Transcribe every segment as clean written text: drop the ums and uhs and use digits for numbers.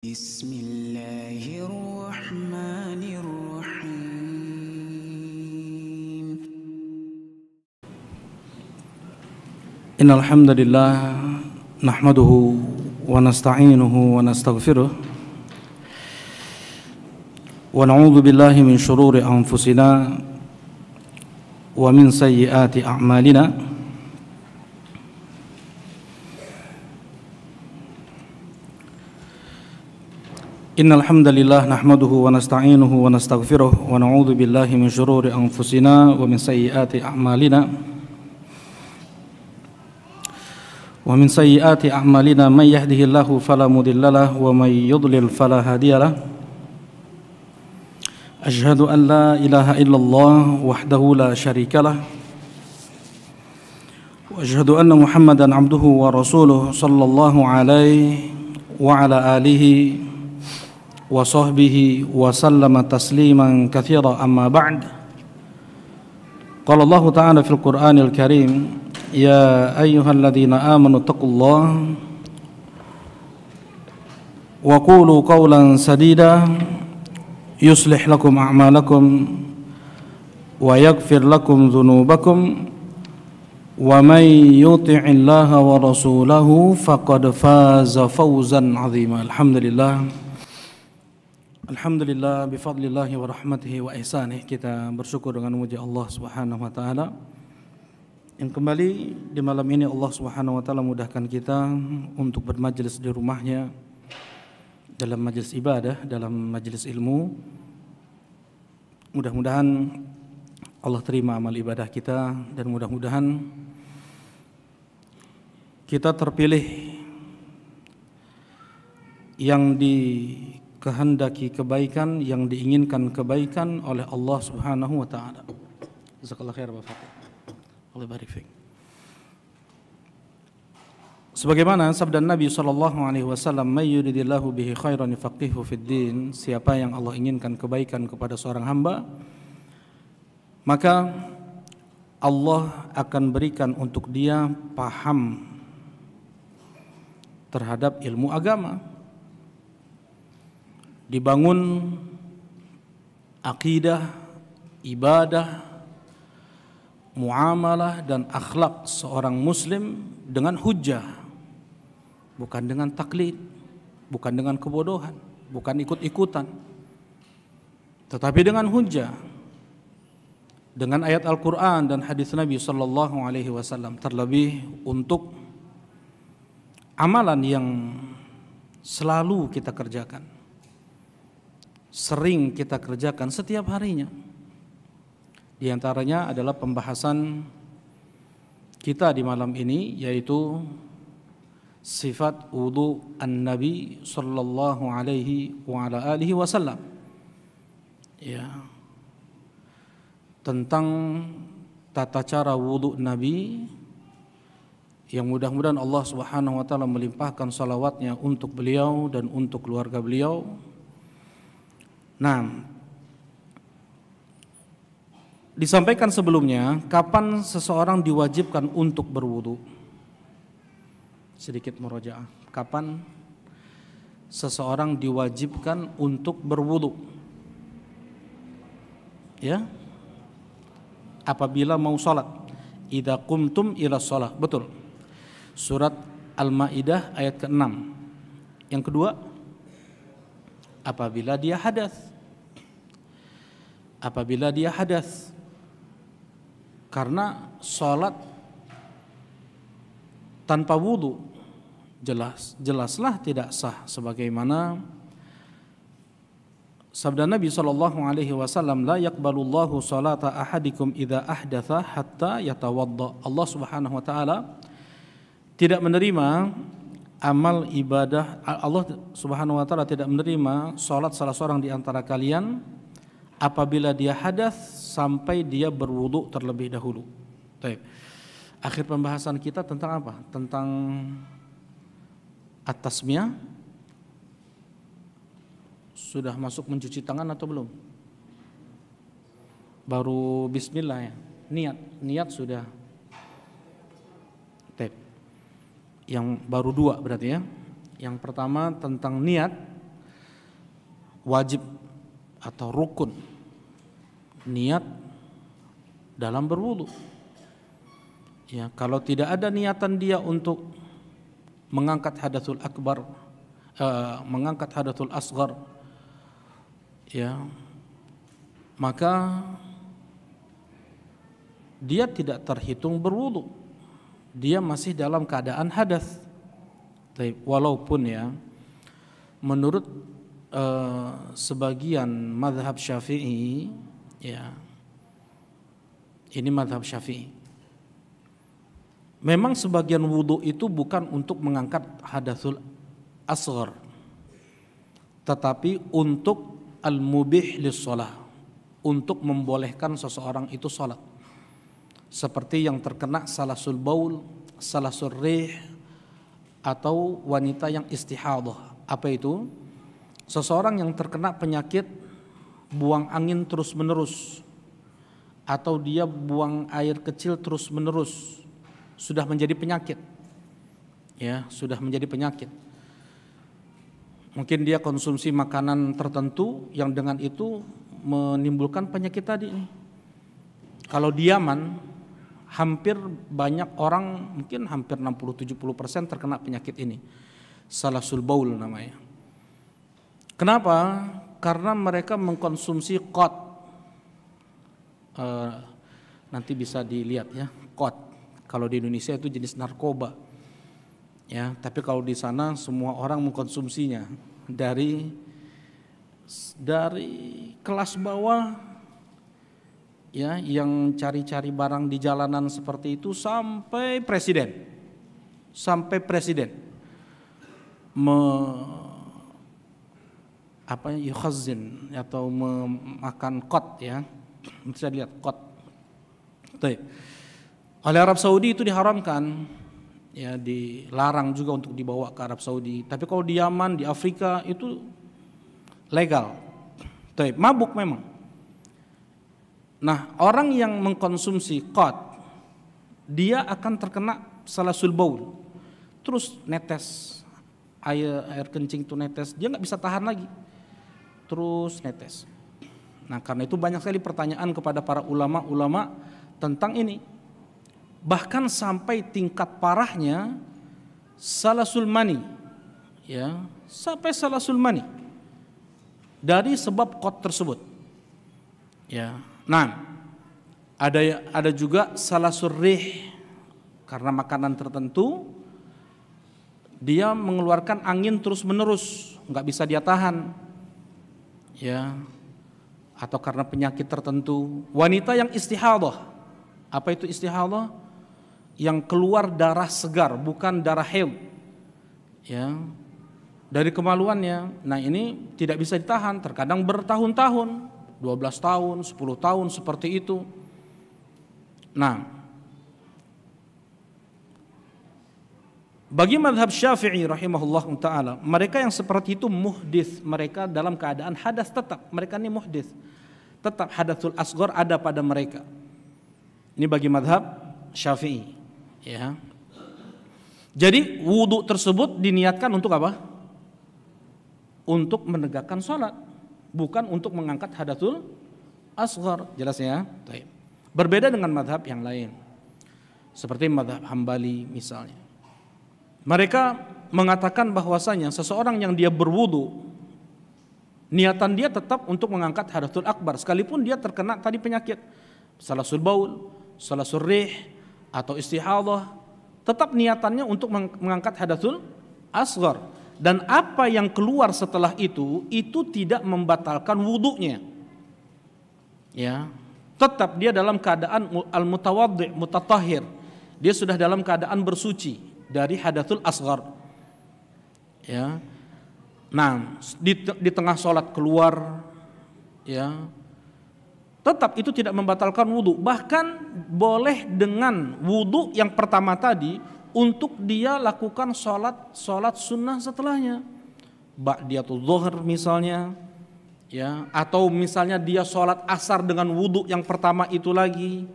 Bismillahirrahmanirrahim. Innal hamdalillah nahmaduhu wa nasta'inuhu wa nastaghfiruh wa na'udzu billahi min shururi anfusina wa min sayyiati a'malina. Innal hamdalillah nahmaduhu wa nasta'inuhu wa nastaghfiruh wa na'udzu billahi min shururi anfusina wa min sayyiati a'malina. Wa min sayyiati a'malina may yahdihillahu fala mudhillalah wa may yudlil fala hadiyalah. Asyhadu an la ilaha illallah wahdahu la syarikalah wa asyhadu anna Muhammadan abduhu wa rasuluh sallallahu alaihi wa ala alihi wa sahbihi wa sallama tasliman katsira amma ba'd. Qala Allah ta'ala fil Qur'anil Karim, ya ayyuhalladzina amanu taqullaha wa qulu qawlan sadida yuslih lakum a'malakum wa yaghfir lakum dhunubakum wa may yuti'illaha wa rasulahu faqad faza fawzan 'azima. Alhamdulillah bifadlillahi wa rahmatihi wa ihsanih. Kita bersyukur dengan memuji Allah Subhanahu wa taala yang kembali di malam ini Allah Subhanahu wa taala mudahkan kita untuk bermajlis di rumahnya dalam majlis ibadah, dalam majlis ilmu. Mudah-mudahan Allah terima amal ibadah kita dan mudah-mudahan kita terpilih yang dikehendaki kebaikan, yang diinginkan kebaikan oleh Allah Subhanahu wa taala. Jazakallahu khair Bapak. Allah barik fiik. Sebagaimana sabda Nabi sallallahu alaihi wasallam, "May yuridillahu bihi khairan yufaqihuhu fid din." Siapa yang Allah inginkan kebaikan kepada seorang hamba, maka Allah akan berikan untuk dia paham terhadap ilmu agama. Dibangun akidah, ibadah, muamalah dan akhlak seorang muslim dengan hujjah, bukan dengan taklid, bukan dengan kebodohan, bukan ikut-ikutan, tetapi dengan hujjah, dengan ayat Al-Quran dan hadis Nabi sallallahu alaihi wasallam. Terlebih untuk amalan yang selalu kita kerjakan, sering kita kerjakan setiap harinya. Di antaranya adalah pembahasan kita di malam ini, yaitu sifat wudu an-Nabi sallallahu alaihi wa ala alihi wasallam. Ya. Tentang tata cara wudu Nabi yang mudah-mudahan Allah Subhanahu wa taala melimpahkan salawatnya untuk beliau dan untuk keluarga beliau. Nah, disampaikan sebelumnya kapan seseorang diwajibkan untuk berwudu. Sedikit murojaah. Kapan seseorang diwajibkan untuk berwudu? Ya. Apabila mau salat. Idza qumtum ila shalah. Betul. Surat Al-Maidah ayat ke-6. Yang kedua, apabila dia hadas. Apabila dia hadas, karena salat tanpa wudu jelaslah tidak sah, sebagaimana sabda Nabi sallallahu alaihi wasallam, la yaqbalullahu salata ahadikum idza ahdatha hatta yatawadda. Allah Subhanahu wa taala tidak menerima amal ibadah, Allah Subhanahu wa taala tidak menerima salat salah seorang di antara kalian apabila dia hadas sampai dia berwudu terlebih dahulu. Baik. Akhir pembahasan kita tentang apa? Tentang at-tasmiyah. Sudah masuk mencuci tangan atau belum? Baru bismillah ya. Niat sudah. Baik. Yang baru dua berarti ya. Yang pertama tentang niat wajib atau rukun niat dalam berwudu. Ya, kalau tidak ada niatan dia untuk mengangkat hadatsul akbar, mengangkat hadatsul asghar, ya, maka dia tidak terhitung berwudu. Dia masih dalam keadaan hadas. Walaupun ya, menurut sebagian mazhab Syafi'i, ya, ini mazhab Syafi'i, memang sebagian wudu itu bukan untuk mengangkat hadatsul asghar, tetapi untuk al-mubih lis-shalah, untuk membolehkan seseorang itu salat. Seperti yang terkena salasul baul, salasul rih, atau wanita yang istihadah. Apa itu? Seseorang yang terkena penyakit buang angin terus-menerus, atau dia buang air kecil terus-menerus, sudah menjadi penyakit. Ya, sudah menjadi penyakit. Mungkin dia konsumsi makanan tertentu yang dengan itu menimbulkan penyakit tadi nih. Kalau di Yaman, hampir banyak orang, mungkin hampir 60-70% terkena penyakit ini, salasul baul namanya. Kenapa? Karena mereka mengkonsumsi qat. Nanti bisa dilihat ya, qat. Kalau di Indonesia itu jenis narkoba. Ya, tapi kalau di sana semua orang mengkonsumsinya, dari kelas bawah, ya, yang cari-cari barang di jalanan seperti itu, sampai presiden yukhazin atau memakan qat, ya, bisa lihat qat. Oleh Arab Saudi itu diharamkan, ya, dilarang juga untuk dibawa ke Arab Saudi. Tapi kalau di Yaman, di Afrika itu legal. Mabuk memang. Nah, orang yang mengkonsumsi qat, dia akan terkena salasul baul, terus netes air kencing itu netes, dia nggak bisa tahan lagi, terus netes. Nah, karena itu banyak sekali pertanyaan kepada para ulama tentang ini. Bahkan sampai tingkat parahnya salasul mani, ya, sampai salasul mani dari sebab qat tersebut, ya. Nah, ada juga salasul rih, karena makanan tertentu dia mengeluarkan angin terus menerus, nggak bisa dia tahan, ya, atau karena penyakit tertentu. Wanita yang istihadah, apa itu istihadah? Yang keluar darah segar, bukan darah haid, ya, dari kemaluannya. Nah, ini tidak bisa ditahan, terkadang bertahun-tahun, 12 tahun, 10 tahun seperti itu. Nah, bagi mazhab Syafi'i rahimahullah ta'ala, mereka yang seperti itu muhdits, mereka dalam keadaan hadas tetap, mereka ini muhdits, tetap hadatsul asghar ada pada mereka. Ini bagi mazhab Syafi'i, ya. Jadi wudu tersebut diniatkan untuk apa? Untuk menegakkan sholat, bukan untuk mengangkat hadatsul asghar. Jelas ya? Berbeda dengan mazhab yang lain, seperti mazhab Hambali misalnya. Mereka mengatakan bahwasanya seseorang yang dia berwudu, niatan dia tetap untuk mengangkat hadatsul akbar, sekalipun dia terkena tadi penyakit salasul baul, salasul rih, atau istihadah, tetap niatannya untuk mengangkat hadatsul asghar. Dan apa yang keluar setelah itu tidak membatalkan wudunya, ya. Tetap dia dalam keadaan al-mutawaddi', mutatahhir, dia sudah dalam keadaan bersuci dari hadatsul asghar, ya. Nah, di tengah sholat keluar, ya, tetap itu tidak membatalkan wudu. Bahkan boleh dengan wudu yang pertama tadi untuk dia lakukan sholat sunnah setelahnya, ba'diyatul zuhur misalnya, ya, atau misalnya dia sholat asar dengan wudu yang pertama itu lagi,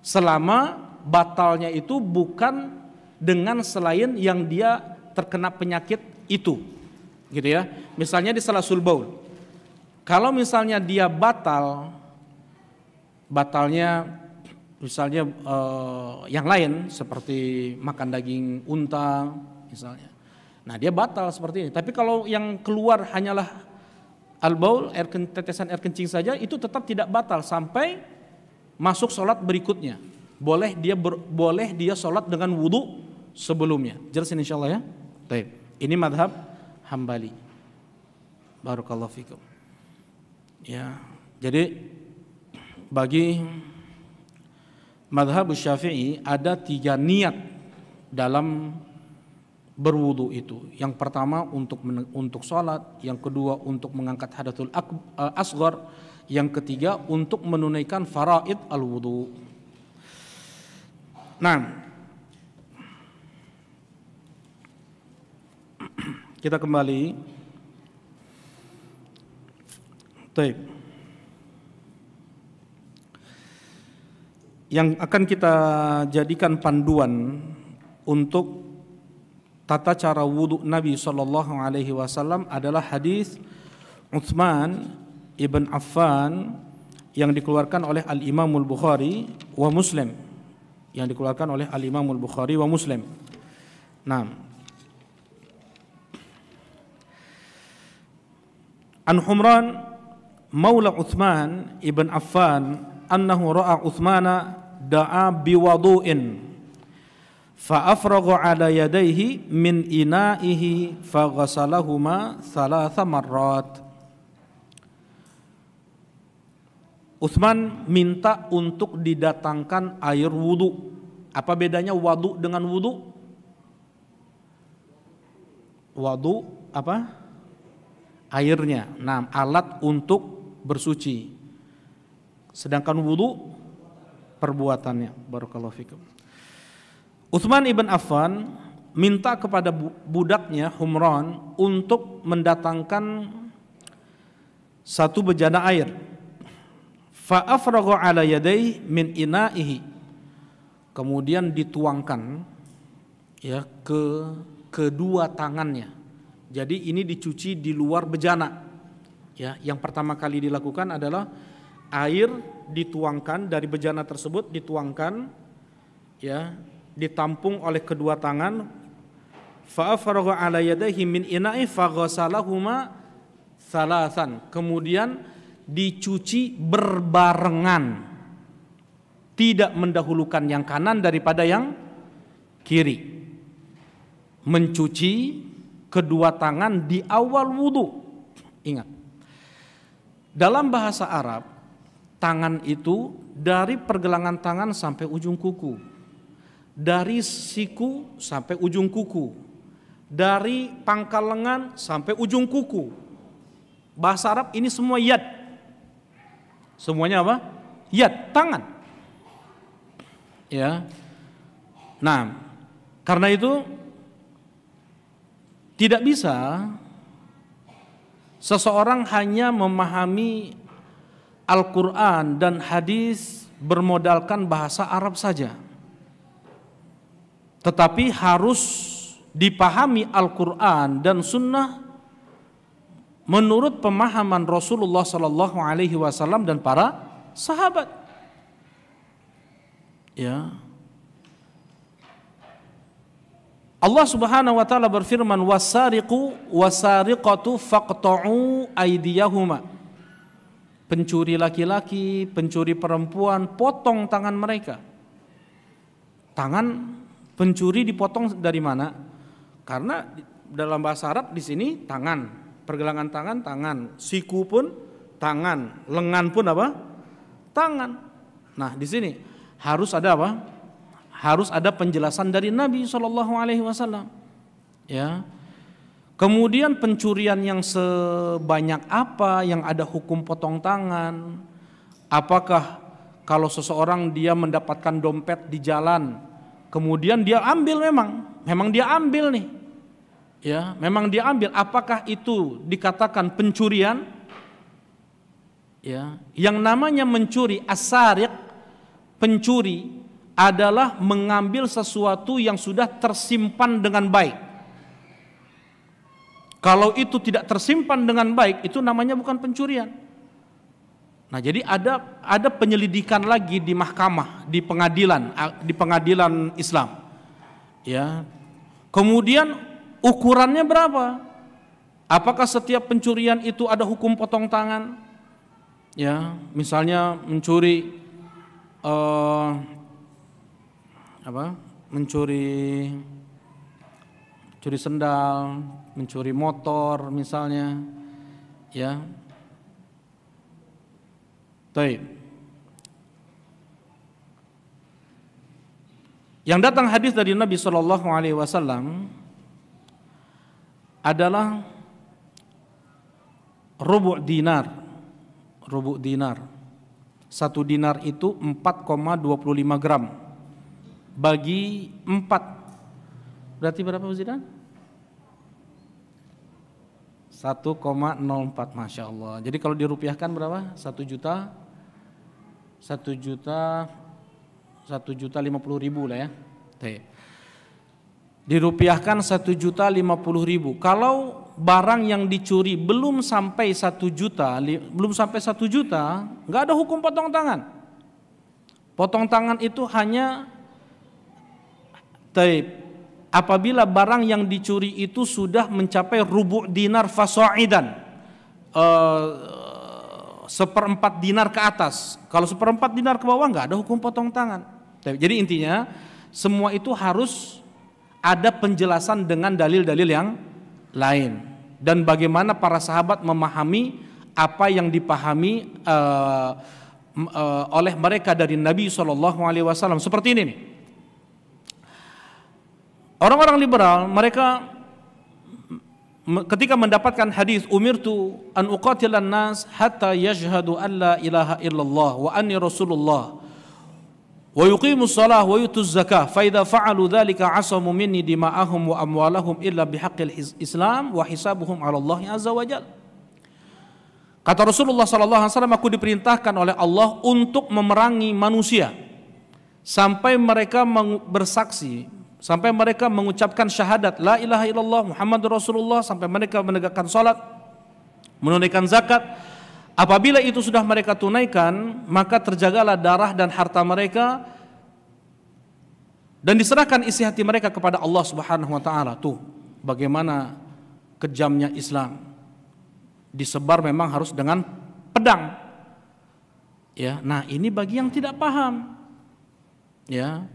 selama batalnya itu bukan dengan selain yang dia terkena penyakit itu, gitu ya. Misalnya di salasul baul, Kalau misalnya dia batalnya misalnya yang lain seperti makan daging unta misalnya, nah dia batal seperti ini. Tapi kalau yang keluar hanyalah al-baul, tetesan air kencing saja, itu tetap tidak batal sampai masuk sholat berikutnya. Boleh dia sholat dengan wudu sebelumnya. Jelas insyaallah ya. Baik. Ini madhab Hambali. Barakallahu fikum. Ya, jadi bagi madhab Syafi'i ada 3 niat dalam berwudu itu. Yang pertama untuk sholat, yang kedua untuk mengangkat hadatul asghar, yang ketiga untuk menunaikan faraid al-wudu. Nah, kita kembali. Baik. Yang akan kita jadikan panduan untuk tata cara wudu Nabi sallallahu alaihi wasallam adalah hadis Utsman ibn Affan yang dikeluarkan oleh Al-Imam Al-Bukhari wa Muslim. Yang dikeluarkan oleh Al-Imam Al-Bukhari wa Muslim. Nah, An Humran Maula Utsman ibn Affan annahu ra'a Utsmana da'a biwudu'in fa afragha 'ala yadayhi min ina'ihi fa ghasalahuma 3 marrat. Utsman minta untuk didatangkan air wudu. Apa bedanya wudu dengan wudu? Wudu apa? Airnya. Nah, alat untuk bersuci. Sedangkan wudu perbuatannya. Barakallahu fikum. Utsman ibn Affan minta kepada budaknya Humran untuk mendatangkan satu bejana air. Fa afragha 'ala yadayhi min ina'ihi. Kemudian dituangkan ya ke kedua tangannya. Jadi ini dicuci di luar bejana. Ya, yang pertama kali dilakukan adalah air dituangkan dari bejana tersebut, dituangkan ya, ditampung oleh kedua tangan. Fa afragha 'ala yadayhi min ina'i fa ghasalahuma 3. Kemudian dicuci berbarengan. Tidak mendahulukan yang kanan daripada yang kiri. Mencuci kedua tangan di awal wudu. Ingat, dalam bahasa Arab, tangan itu dari pergelangan tangan sampai ujung kuku, dari siku sampai ujung kuku, dari pangkal lengan sampai ujung kuku. Bahasa Arab ini semua yad. Semuanya apa? Yad, tangan. Ya. Nah, karena itu tidak bisa seseorang hanya memahami Al-Quran dan hadis bermodalkan bahasa Arab saja, tetapi harus dipahami Al-Quran dan Sunnah menurut pemahaman Rasulullah Sallallahu Alaihi Wasallam dan para sahabat. Ya, Allah Subhanahu wa taala berfirman, wasariqu wasariqatu faqta'u aydiyahuma. Pencuri laki-laki, pencuri perempuan, potong tangan mereka. Tangan pencuri dipotong dari mana? Karena dalam bahasa Arab di sini tangan, pergelangan tangan, tangan, siku pun tangan, lengan pun apa? Tangan. Nah, di sini harus ada apa? Harus ada penjelasan dari Nabi SAW. Ya. Kemudian pencurian yang sebanyak apa yang ada hukum potong tangan? Apakah kalau seseorang dia mendapatkan dompet di jalan, kemudian dia ambil, memang dia ambil nih, ya, memang dia ambil. Apakah itu dikatakan pencurian? Ya, yang namanya mencuri, as-sariq, pencuri adalah mengambil sesuatu yang sudah tersimpan dengan baik. Kalau itu tidak tersimpan dengan baik, itu namanya bukan pencurian. Nah, jadi ada penyelidikan lagi di mahkamah, di pengadilan Islam. Ya. Kemudian ukurannya berapa? Apakah setiap pencurian itu ada hukum potong tangan? Ya, misalnya mencuri mencuri sendal, mencuri motor misalnya, ya. Baik. Yang datang hadis dari Nabi Shallallahu Alaihi Wasallam adalah rubu' dinar. Rubu' dinar. 1 dinar itu 4,25 gram. Bagi 4 berarti berapa Ustaz? 1,04, Masya Allah. Jadi kalau dirupiahkan berapa? 1.050.000 lah ya. Dirupiahkan 1.050.000. Kalau barang yang dicuri belum sampai 1 juta, nggak ada hukum potong tangan. Potong tangan itu hanya apabila barang yang dicuri itu sudah mencapai rubu' dinar fasa'idan, 1/4 dinar ke atas. Kalau 1/4 dinar ke bawah nggak ada hukum potong tangan. Jadi intinya semua itu harus ada penjelasan dengan dalil-dalil yang lain, dan bagaimana para sahabat memahami apa yang dipahami oleh mereka dari Nabi SAW. Seperti ini nih. Orang-orang liberal, mereka ketika mendapatkan hadis umirtu an uqatilan nas hatta yashhadu an la ilaha illallah wa anni rasulullah wa yuqimus shalah wa yutuz zakah fa idza fa'alu dzalika asamu minni dima'ahum wa amwalahum illa bihaqqil islam wa hisabuhum 'ala Allah azza wa jalla. Kata Rasulullah sallallahu alaihi wasallam, aku diperintahkan oleh Allah untuk memerangi manusia sampai mereka bersaksi, sampai mereka mengucapkan syahadat la ilaha illallah Muhammadur Rasulullah, sampai mereka menegakkan salat, menunaikan zakat. Apabila itu sudah mereka tunaikan, maka terjagalah darah dan harta mereka dan diserahkan isi hati mereka kepada Allah Subhanahu wa taala. Tuh, bagaimana kejamnya Islam. Disebar memang harus dengan pedang. Ya, nah ini bagi yang tidak paham. Ya.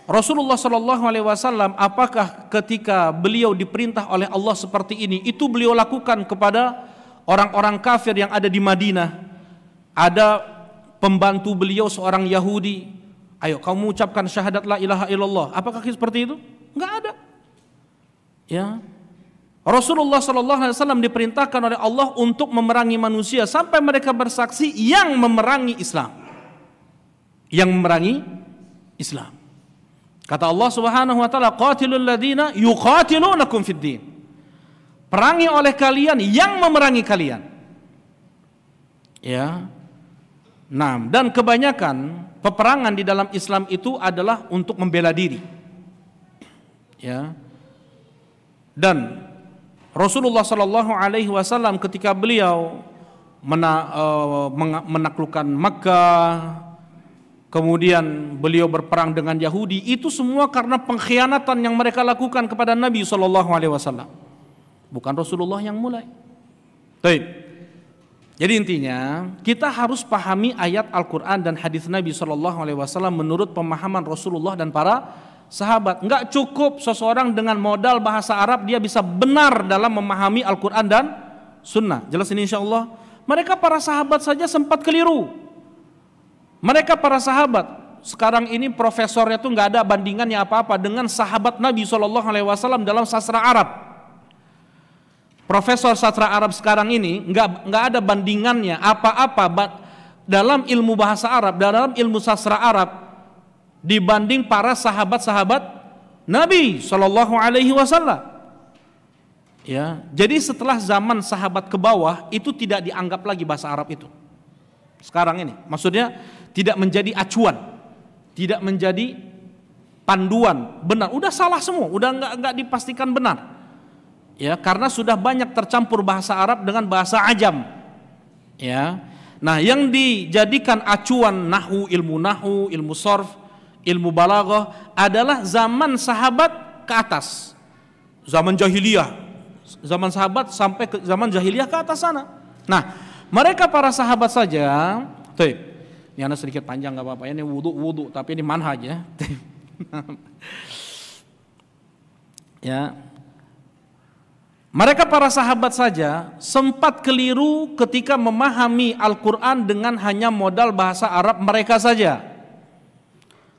Rasulullah Shallallahu Alaihi Wasallam, apakah ketika beliau diperintah oleh Allah seperti ini, itu beliau lakukan kepada orang-orang kafir yang ada di Madinah? Ada pembantu beliau seorang Yahudi, ayo kamu ucapkan syahadat la ilaha illallah. Apakah seperti itu? Enggak ada. Ya. Rasulullah Shallallahu Alaihi Wasallam diperintahkan oleh Allah untuk memerangi manusia sampai mereka bersaksi yang memerangi Islam, yang memerangi Islam. Kata Allah Subhanahu wa taala, qatilul ladzina yuqatilunakum fid din. Perangi oleh kalian yang memerangi kalian. Ya. Nah, dan kebanyakan peperangan di dalam Islam itu adalah untuk membela diri. Ya. Dan Rasulullah sallallahu alaihi wasallam ketika beliau menaklukkan Makkah, kemudian beliau berperang dengan Yahudi, itu semua karena pengkhianatan yang mereka lakukan kepada Nabi SAW. Bukan Rasulullah yang mulai. Baik. Jadi intinya kita harus pahami ayat Al-Quran dan hadis Nabi SAW menurut pemahaman Rasulullah dan para sahabat. Enggak cukup seseorang dengan modal bahasa Arab dia bisa benar dalam memahami Al-Quran dan Sunnah. Jelas ini insya Allah. Mereka para sahabat saja sempat keliru. Mereka para sahabat sekarang ini profesornya tuh nggak ada bandingannya apa-apa dengan sahabat Nabi SAW dalam sastra Arab. Profesor sastra Arab sekarang ini nggak ada bandingannya apa-apa dalam ilmu bahasa Arab, dalam ilmu sastra Arab dibanding para sahabat-sahabat Nabi SAW. Ya, jadi setelah zaman sahabat ke bawah itu tidak dianggap lagi bahasa Arab itu. Sekarang ini, maksudnya tidak menjadi acuan, tidak menjadi panduan benar, udah salah semua, udah nggak dipastikan benar. Ya, karena sudah banyak tercampur bahasa Arab dengan bahasa Ajam. Ya. Nah, yang dijadikan acuan ilmu ilmu sorf, ilmu balaghah adalah zaman sahabat ke atas. Zaman jahiliyah. Zaman sahabat sampai ke zaman jahiliyah ke atas sana. Nah, mereka para sahabat saja, tuh. Ini anak sedikit panjang enggak apa-apa. Ini wudu, tapi ini manhaj ya. Ya. Mereka para sahabat saja sempat keliru ketika memahami Al-Quran dengan hanya modal bahasa Arab mereka saja.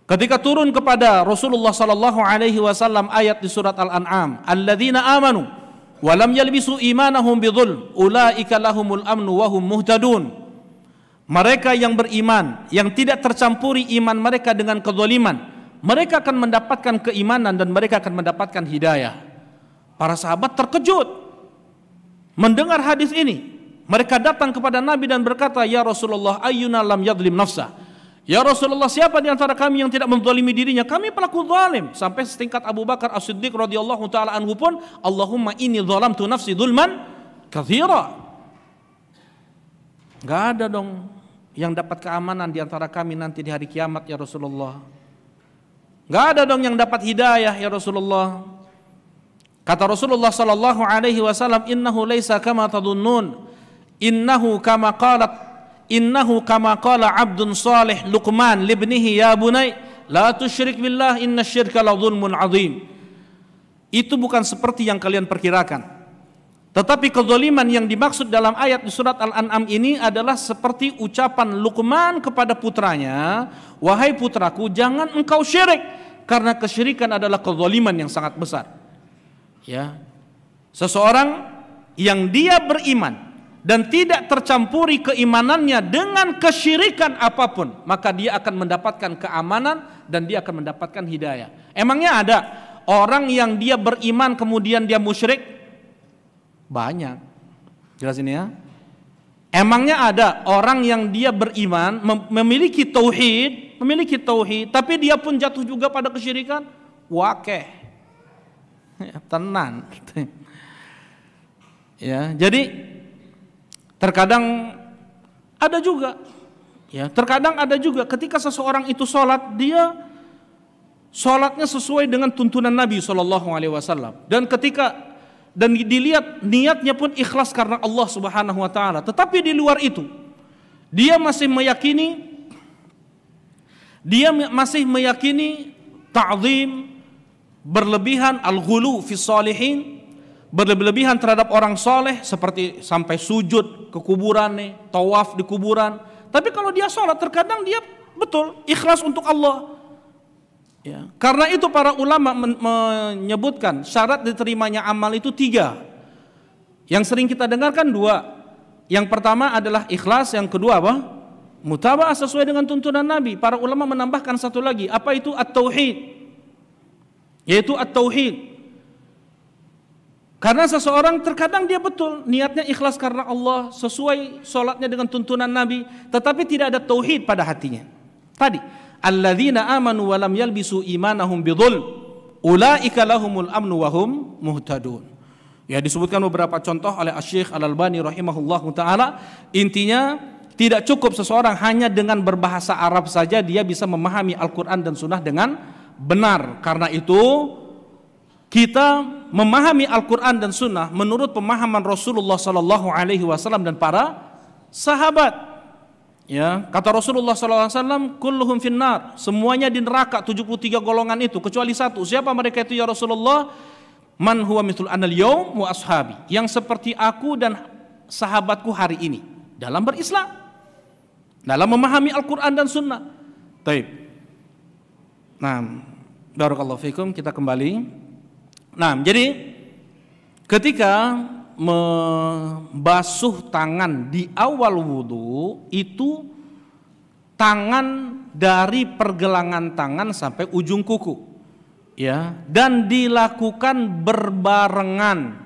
Ketika turun kepada Rasulullah sallallahu alaihi wasallam ayat di surat Al-An'am, "Alladzina amanu wa lam yalbisu imanahum bidzulm, ulaika lahumul amnu wa hum muhtadun." Mereka yang beriman, yang tidak tercampuri iman mereka dengan kezaliman, mereka akan mendapatkan keimanan dan mereka akan mendapatkan hidayah. Para sahabat terkejut mendengar hadis ini. Mereka datang kepada Nabi dan berkata, "Ya Rasulullah, ayyuna lam yadlim nafsah." Ya Rasulullah, siapa di antara kami yang tidak menzalimi dirinya? Kami pelaku zalim. Sampai setingkat Abu Bakar As-Siddiq radhiyallahu taala anhu pun, "Allahumma inni zalamtu nafsi dzulman katsira." Enggak ada dong yang dapat keamanan di antara kami nanti di hari kiamat ya Rasulullah. Enggak ada dong yang dapat hidayah ya Rasulullah. Kata Rasulullah sallallahu alaihi wasallam, "Innahu laisa kama tadhunnun. Innahu kama qala 'abdun salih Luqman libnihi ya bunai la tusyrik billah innasyirka la dzulmun 'adzim." Itu bukan seperti yang kalian perkirakan. Tetapi kezaliman yang dimaksud dalam ayat di surat Al-An'am ini adalah seperti ucapan Luqman kepada putranya, "Wahai putraku, jangan engkau syirik, karena kesyirikan adalah kezaliman yang sangat besar." Ya, seseorang yang dia beriman dan tidak tercampuri keimanannya dengan kesyirikan apapun, maka dia akan mendapatkan keamanan dan dia akan mendapatkan hidayah. Emangnya ada orang yang dia beriman kemudian dia musyrik? Banyak. Jelas ini ya. Emangnya ada orang yang dia beriman memiliki tauhid, tapi dia pun jatuh juga pada kesyirikan? Wakeh. Ya, tenan. Ya, jadi terkadang ada juga ketika seseorang itu sholat, dia sholatnya sesuai dengan tuntunan Nabi Shallallahu Alaihi Wasallam, dan dilihat niatnya pun ikhlas karena Allah Subhanahu Wa Taala. Tetapi di luar itu dia masih meyakini ta'zim, berlebihan, al-ghulu fi sholihin, berlebihan terhadap orang soleh, seperti sampai sujud ke kuburan nih, tawaf di kuburan. Tapi kalau dia sholat, terkadang dia betul ikhlas untuk Allah. Ya. Karena itu para ulama menyebutkan syarat diterimanya amal itu 3. Yang sering kita dengarkan 2. Yang pertama adalah ikhlas, yang kedua apa? Mutaba'ah sesuai dengan tuntunan Nabi. Para ulama menambahkan satu lagi, apa itu at-tauhid? Yaitu at-tauhid. Karena seseorang terkadang dia betul niatnya ikhlas karena Allah, sesuai sholatnya dengan tuntunan Nabi, tetapi tidak ada tauhid pada hatinya. Tadi, alladzina amanu wa lam yalbisu imanahum bidzulm, ulaika lahumul amnu wa hum muhtadun. Ya, disebutkan beberapa contoh oleh Asy-Syaikh Al-Albani rahimahullahu taala. Intinya tidak cukup seseorang hanya dengan berbahasa Arab saja dia bisa memahami Al-Qur'an dan Sunnah dengan benar. Karena itu kita memahami Al-Quran dan Sunnah menurut pemahaman Rasulullah Sallallahu Alaihi Wasallam dan para sahabat. Ya, kata Rasulullah Sallallahu Alaihi Wasallam, kulluhum finnar, semuanya di neraka, 73 golongan itu kecuali satu. Siapa mereka itu ya Rasulullah? Man huwa mithl anal yaum wa ashabi, yang seperti aku dan sahabatku hari ini dalam berislam, dalam memahami Al-Quran dan Sunnah. Taib. Nah, barakallahu fikum, kita kembali. Nah, jadi ketika membasuh tangan di awal wudu itu tangan dari pergelangan tangan sampai ujung kuku, ya, dan dilakukan berbarengan,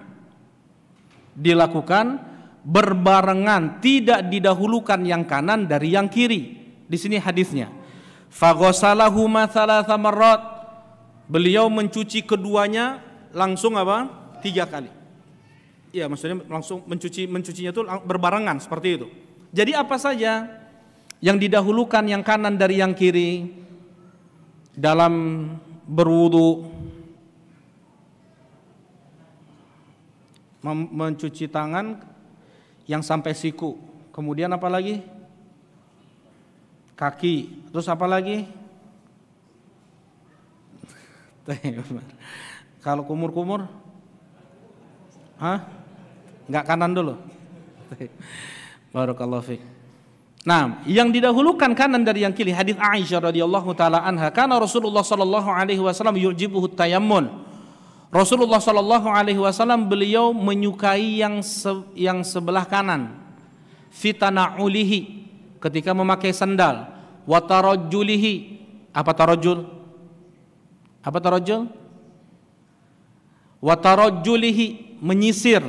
tidak didahulukan yang kanan dari yang kiri. Di sini hadisnya. Faghasalahuma thalatha marrat. Beliau mencuci keduanya langsung apa? 3 kali. Ya, maksudnya langsung mencucinya itu berbarengan seperti itu. Jadi apa saja yang didahulukan yang kanan dari yang kiri dalam berwudu, mencuci tangan yang sampai siku, kemudian apa lagi? Kaki, terus apa lagi? Kalau kumur-kumur, nggak kanan dulu. Barakallahu fiik. Nah, yang didahulukan kanan dari yang kiri, hadis Aisyah radhiyallahu taala anha, karena Rasulullah sallallahu alaihi wasallam yujibuhu tayammun. Rasulullah sallallahu alaihi wasallam beliau menyukai yang sebelah kanan, fitanaulihi, ketika memakai sandal, wa tarajjulihi. Apa tarajjul? Apa tarajjul? Wa tarajjulihi, menyisir.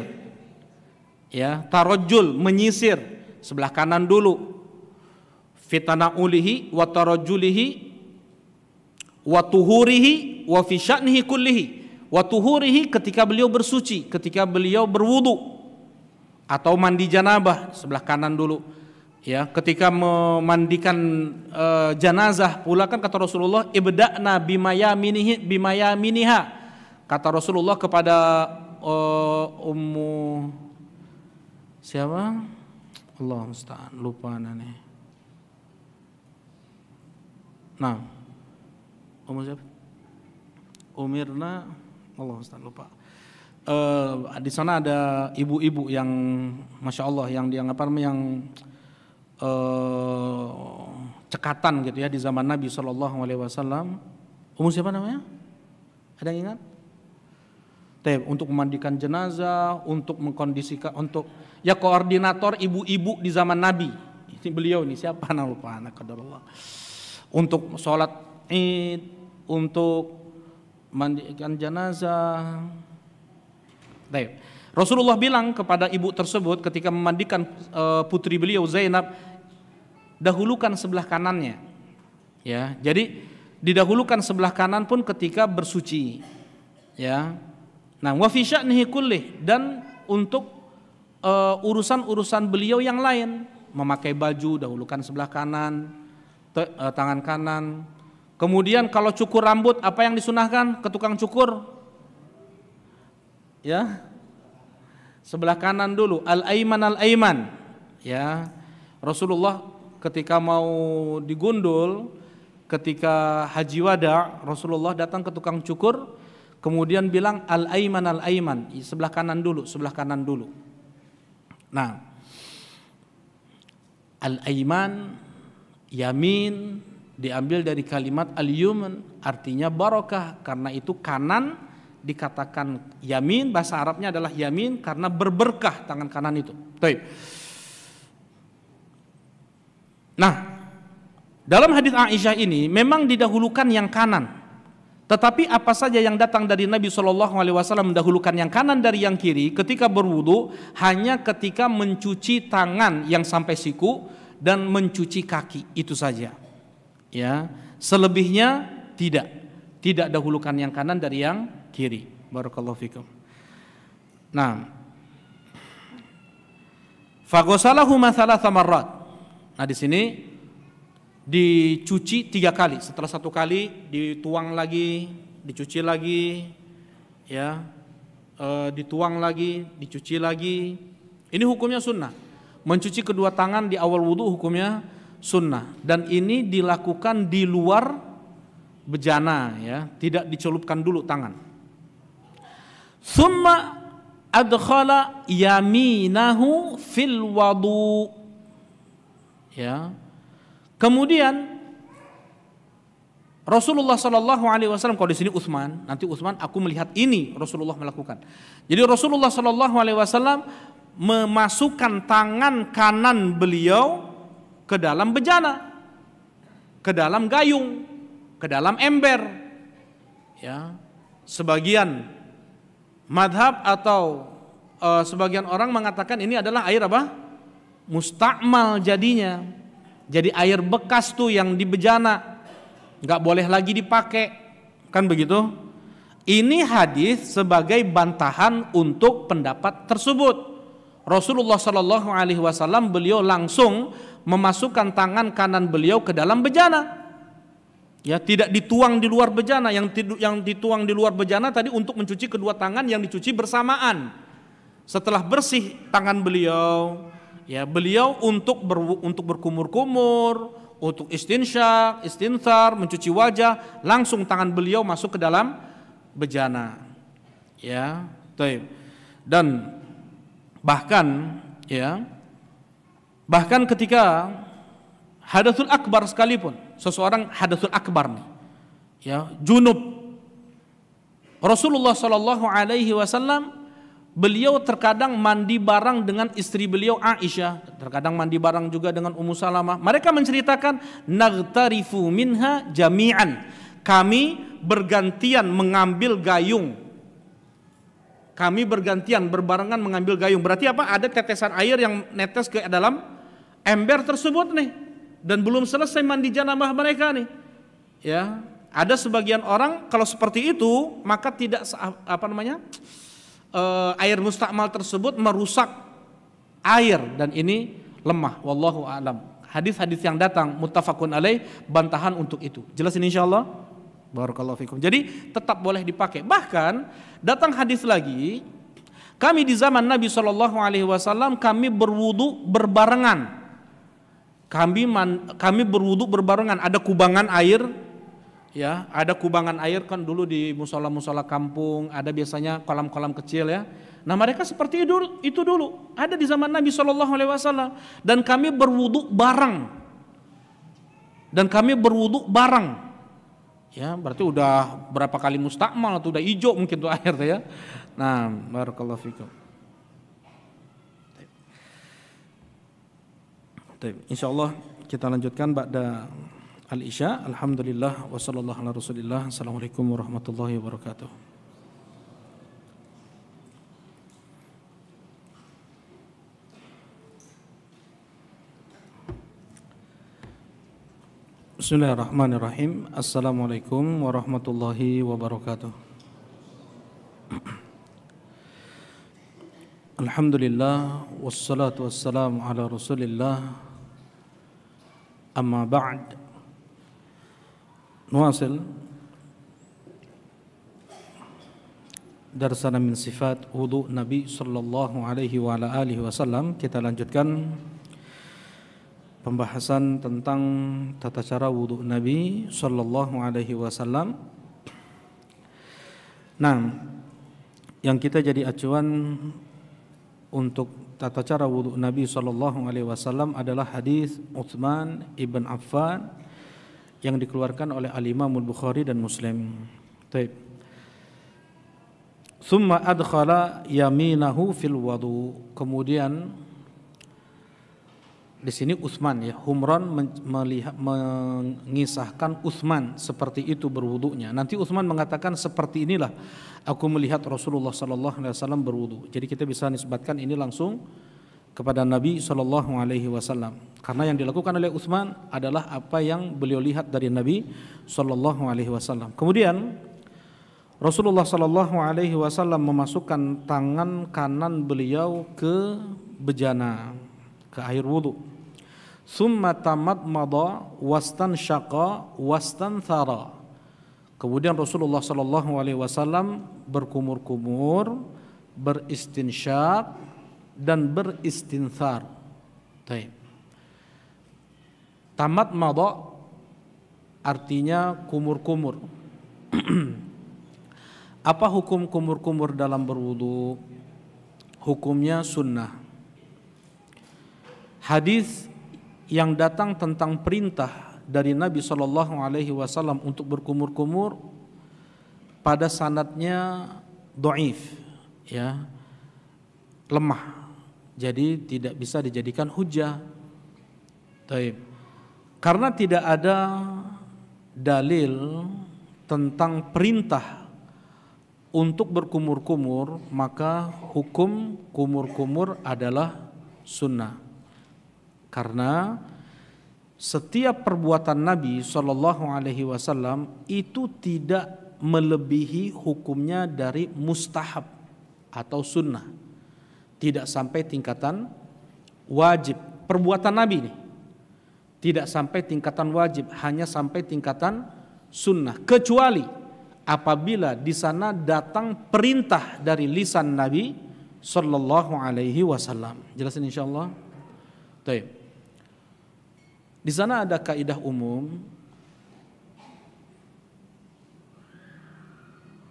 Ya, tarajjul, menyisir sebelah kanan dulu. Fitanaulihi wa tarajjulihi wa tuhurihi wa fi sya'nihi kullihi. Wa tuhurihi, ketika beliau bersuci, ketika beliau berwudu atau mandi janabah, sebelah kanan dulu. Ya, ketika memandikan jenazah pula kan kata Rasulullah, ibda'na bimayaminiha. Kata Rasulullah kepada Ummu siapa? Allah musta'an, lupa nane. Nah, Ummu siapa? Umirna, Allah musta'an, lupa. Di sana ada ibu-ibu yang masya Allah yang cekatan gitu ya di zaman Nabi Shallallahu Alaihi Wasallam. Ummu siapa namanya? Ada yang ingat? Untuk memandikan jenazah, untuk mengkondisikan, untuk ya koordinator ibu-ibu di zaman Nabi. Ini beliau nih, siapa nama lupa anak qadarullah. Untuk sholat Id, untuk mandikan jenazah. Rasulullah bilang kepada ibu tersebut ketika memandikan putri beliau Zainab, dahulukan sebelah kanannya. Ya, jadi didahulukan sebelah kanan pun ketika bersuci. Ya. Nah, wa fi sya'nihi kullih, dan untuk urusan-urusan beliau yang lain, memakai baju dahulukan sebelah kanan, tangan kanan. Kemudian kalau cukur rambut, apa yang disunahkan ke tukang cukur? Ya, sebelah kanan dulu, al-aiman. Ya, Rasulullah ketika mau digundul, ketika haji wada, Rasulullah datang ke tukang cukur, kemudian bilang al-aiman, sebelah kanan dulu. Nah, al-aiman, yamin, diambil dari kalimat al-yuman, artinya barakah. Karena itu kanan dikatakan yamin, bahasa Arabnya adalah yamin karena berberkah tangan kanan itu. Baik. Nah, dalam hadis Aisyah ini memang didahulukan yang kanan. Tetapi apa saja yang datang dari Nabi SAW mendahulukan yang kanan dari yang kiri ketika berwudu, hanya ketika mencuci tangan yang sampai siku dan mencuci kaki, itu saja. Ya, selebihnya tidak dahulukan yang kanan dari yang kiri. Barakallahu fikum. Nah, fagosalahu thalatha marrat. Nah, di sini dicuci 3 kali. Setelah 1 kali dituang lagi, dicuci lagi, ya, dituang lagi, dicuci lagi. Ini hukumnya sunnah. Mencuci kedua tangan di awal wudu hukumnya sunnah, dan ini dilakukan di luar bejana, ya, tidak dicelupkan dulu tangan. Summa adkhala yaminahu fil wudu, ya. Kemudian Rasulullah Shallallahu Alaihi Wasallam, kalau di sini Utsman, nanti Utsman aku melihat ini Rasulullah melakukan. Jadi Rasulullah Shallallahu Alaihi Wasallam memasukkan tangan kanan beliau ke dalam bejana, ke dalam gayung, ke dalam ember. Ya, sebagian madhab atau sebagian orang mengatakan ini adalah air apa? Mustakmal jadinya. Jadi air bekas tuh yang di bejana nggak boleh lagi dipakai, kan begitu? Ini hadis sebagai bantahan untuk pendapat tersebut. Rasulullah Shallallahu Alaihi Wasallam beliau langsung memasukkan tangan kanan beliau ke dalam bejana, ya, tidak dituang di luar bejana. Yang dituang di luar bejana tadi untuk mencuci kedua tangan yang dicuci bersamaan. Setelah bersih tangan beliau, ya, beliau untuk berkumur-kumur, untuk istinsyak, istinthar, mencuci wajah, langsung tangan beliau masuk ke dalam bejana, ya. Dan bahkan ketika hadatsul akbar sekalipun, seseorang hadatsul akbar nih, ya, junub, Rasulullah Shallallahu Alaihi Wasallam beliau terkadang mandi bareng dengan istri beliau Aisyah, terkadang mandi bareng juga dengan Ummu Salamah. Mereka menceritakan naghtarifu minha jami'an, kami bergantian mengambil gayung. Kami bergantian berbarengan mengambil gayung. Berarti apa? Ada tetesan air yang netes ke dalam ember tersebut nih, dan belum selesai mandi janabah mereka nih. Ya, ada sebagian orang kalau seperti itu maka tidak air mustakmal tersebut merusak air, dan ini lemah. Wallahu a'lam. Hadis-hadis yang datang muttafaqun alaih bantahan untuk itu. Jelas ini insyaallah. Barakallahu fikum. Jadi tetap boleh dipakai. Bahkan datang hadis lagi, kami di zaman Nabi Shallallahu Alaihi Wasallam kami berwudu berbarengan. Kami berwudu berbarengan. Ada kubangan air, ya, ada kubangan air kan dulu di musola-musola kampung, ada biasanya kolam-kolam kecil, ya. Nah mereka seperti itu dulu ada di zaman Nabi Shallallahu Alaihi Wasallam, dan kami berwudu bareng. Ya, berarti udah berapa kali mustakmal atau udah hijau mungkin tuh air tuh, ya. Nah, barakallahu fikum. Insyaallah kita lanjutkan ba'da al-isya. Alhamdulillah wa sallallahu ala rasulillah. Assalamualaikum warahmatullahi wabarakatuh. Bismillahirrahmanirrahim. Assalamualaikum warahmatullahi wabarakatuh. Alhamdulillah wassalatu wassalamu ala rasulillah. Amma ba'd. Nuwasil darsana min sifat wudu Nabi sallallahu alaihi wa ala alihi wasallam. Kita lanjutkan pembahasan tentang tata cara wudu Nabi sallallahu alaihi wasallam. Nah, yang kita jadi acuan untuk tata cara wudu Nabi sallallahu alaihi wasallam adalah hadis Utsman ibn Affan yang dikeluarkan oleh Al-Imam Al-Bukhari dan Muslim. Baik. Tsumma adkhala yaminahu fil wudu. Kemudian di sini Utsman, ya, Humran mengisahkan Utsman seperti itu berwudunya. Nanti Utsman mengatakan seperti inilah aku melihat Rasulullah sallallahu alaihi wasallam berwudu. Jadi kita bisa nisbatkan ini langsung kepada Nabi sallallahu alaihi wasallam. Karena yang dilakukan oleh Utsman adalah apa yang beliau lihat dari Nabi sallallahu alaihi wasallam. Kemudian Rasulullah sallallahu alaihi wasallam memasukkan tangan kanan beliau ke bejana, ke air wudu. Summa tamadmada wastansyaqa wastanthara. Kemudian Rasulullah sallallahu alaihi wasallam berkumur-kumur, beristinsyak dan beristinthar. Baik. Tamadmada artinya kumur-kumur. Apa hukum kumur-kumur dalam berwudu? Hukumnya sunnah. Hadis yang datang tentang perintah dari Nabi Shallallahu Alaihi Wasallam untuk berkumur-kumur pada sanadnya dhaif, ya, lemah, jadi tidak bisa dijadikan hujjah. Taib. Karena tidak ada dalil tentang perintah untuk berkumur-kumur, maka hukum kumur-kumur adalah sunnah. Karena setiap perbuatan Nabi Shallallahu Alaihi Wasallam itu tidak melebihi hukumnya dari mustahab atau sunnah. Tidak sampai tingkatan wajib. Perbuatan Nabi ini tidak sampai tingkatan wajib, hanya sampai tingkatan sunnah. Kecuali apabila di sana datang perintah dari lisan Nabi sallallahu alaihi wasallam. Jelasin insyaallah. Baik. Di sana ada kaidah umum.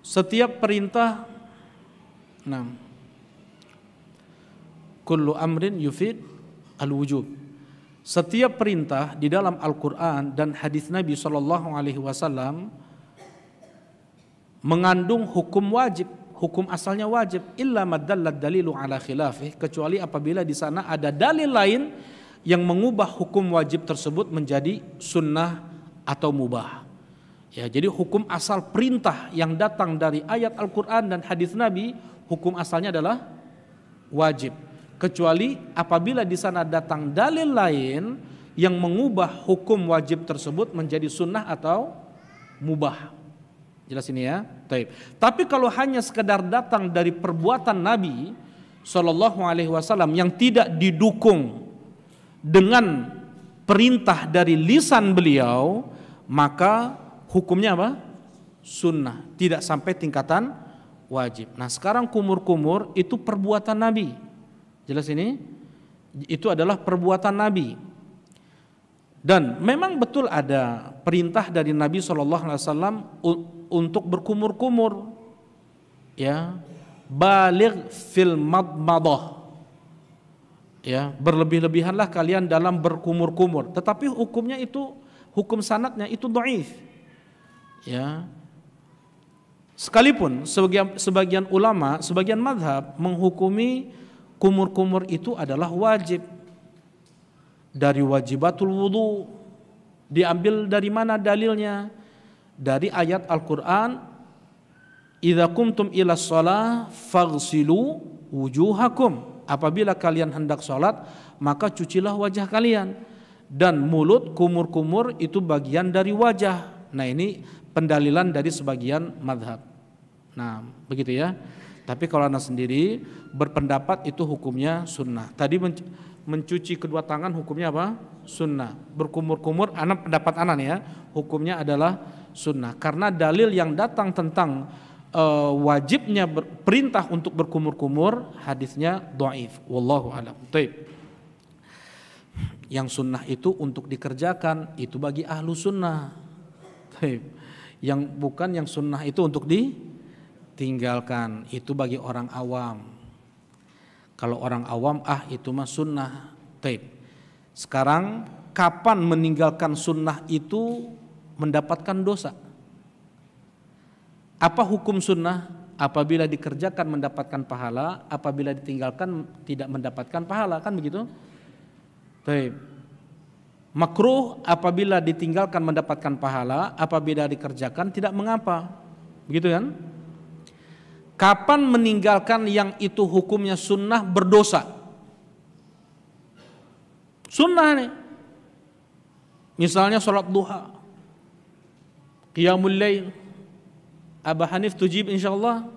Setiap perintah, kullu amrin yufid al-wujub. Setiap perintah di dalam Al-Quran dan hadis Nabi SAW mengandung hukum wajib, hukum asalnya wajib, illa madallat dalilu ala khilafih, kecuali apabila di sana ada dalil lain yang mengubah hukum wajib tersebut menjadi sunnah atau mubah. Ya, jadi hukum asal perintah yang datang dari ayat Al-Quran dan hadis Nabi, hukum asalnya adalah wajib. Kecuali apabila di sana datang dalil lain yang mengubah hukum wajib tersebut menjadi sunnah atau mubah. Jelas ini ya. Tapi kalau hanya sekedar datang dari perbuatan Nabi Shallallahu Alaihi Wasallam yang tidak didukung dengan perintah dari lisan beliau, maka hukumnya apa? Sunnah, tidak sampai tingkatan wajib. Nah sekarang kumur-kumur itu perbuatan Nabi. Jelas ini? Itu adalah perbuatan Nabi. Dan memang betul ada perintah dari Nabi SAW untuk berkumur-kumur. Ya, baligh fil madmadah. Ya, berlebih-lebihanlah kalian dalam berkumur-kumur. Tetapi hukumnya itu, hukum sanadnya itu dhaif. Ya. Sekalipun sebagian ulama, sebagian mazhab menghukumi kumur-kumur itu adalah wajib. Dari wajibatul wudu. Diambil dari mana dalilnya? Dari ayat Al-Quran, idza kumtum ila shalah faghsilu wujuhakum. Apabila kalian hendak sholat, maka cucilah wajah kalian. Dan mulut, kumur-kumur itu bagian dari wajah. Nah ini pendalilan dari sebagian madhab. Nah begitu ya. Tapi kalau anak sendiri berpendapat itu hukumnya sunnah. Tadi mencuci kedua tangan hukumnya apa? Sunnah. Berkumur-kumur, anak pendapat anak ya, hukumnya adalah sunnah. Karena dalil yang datang tentang wajibnya perintah untuk berkumur-kumur, hadisnya dhaif. Wallahu a'lam. Baik. Yang sunnah itu untuk dikerjakan, itu bagi ahlu sunnah. Baik. Yang bukan yang sunnah itu untuk tinggalkan, itu bagi orang awam. Kalau orang awam, itu mah sunnah. Taib. Sekarang kapan meninggalkan sunnah itu mendapatkan dosa? Apa hukum sunnah? Apabila dikerjakan mendapatkan pahala, apabila ditinggalkan tidak mendapatkan pahala, kan begitu? Taib. Makruh apabila ditinggalkan mendapatkan pahala, apabila dikerjakan tidak mengapa. Begitu kan? Kapan meninggalkan yang itu hukumnya sunnah berdosa? Sunnah nih. Misalnya sholat duha, qiyamul lail. Aba Hanif tujib insyaallah.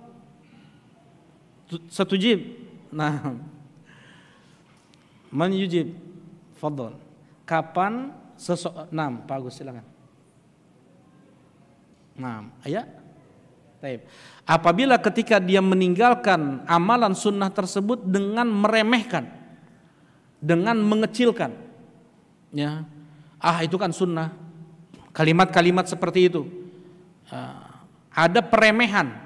Satujib. Nah. Man yujib? Fadhal. Kapan seseorang, Pak Agus silakan. Nah, ayat. Taib. Apabila ketika dia meninggalkan amalan sunnah tersebut dengan meremehkan, dengan mengecilkan, ya, itu kan sunnah. Kalimat-kalimat seperti itu, ada peremehan,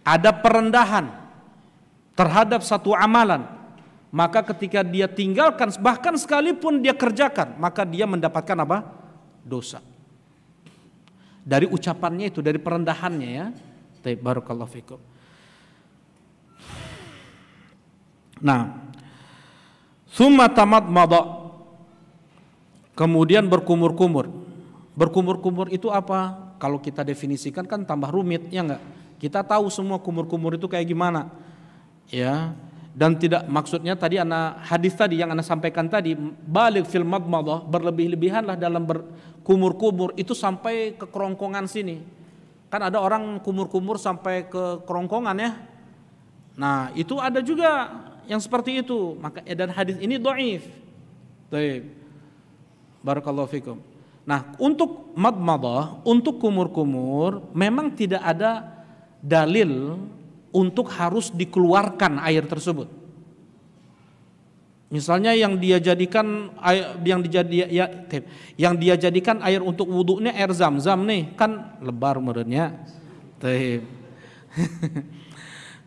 ada perendahan terhadap satu amalan, maka ketika dia tinggalkan, bahkan sekalipun dia kerjakan, maka dia mendapatkan apa? Dosa. Dari ucapannya itu, dari perendahannya ya. Taib, barakallahu fikum. Nah, summa tamadmada, kemudian berkumur-kumur. Berkumur-kumur itu apa? Kalau kita definisikan kan tambah rumit, ya enggak? Kita tahu semua kumur-kumur itu kayak gimana. Ya. Dan tidak, maksudnya tadi hadis tadi yang ana sampaikan tadi, baligh fil madmadah, berlebih-lebihanlah dalam berkumur-kumur itu sampai ke kerongkongan sini. Kan ada orang kumur-kumur sampai ke kerongkongan ya. Nah, itu ada juga yang seperti itu. Maka dan hadis ini dhaif. Baik. Barakallahu fikum. Nah, untuk madmadah, untuk kumur-kumur memang tidak ada dalil untuk harus dikeluarkan air tersebut. Misalnya yang dia jadikan air untuk wudunya air zam-zam nih, kan lebar merenya.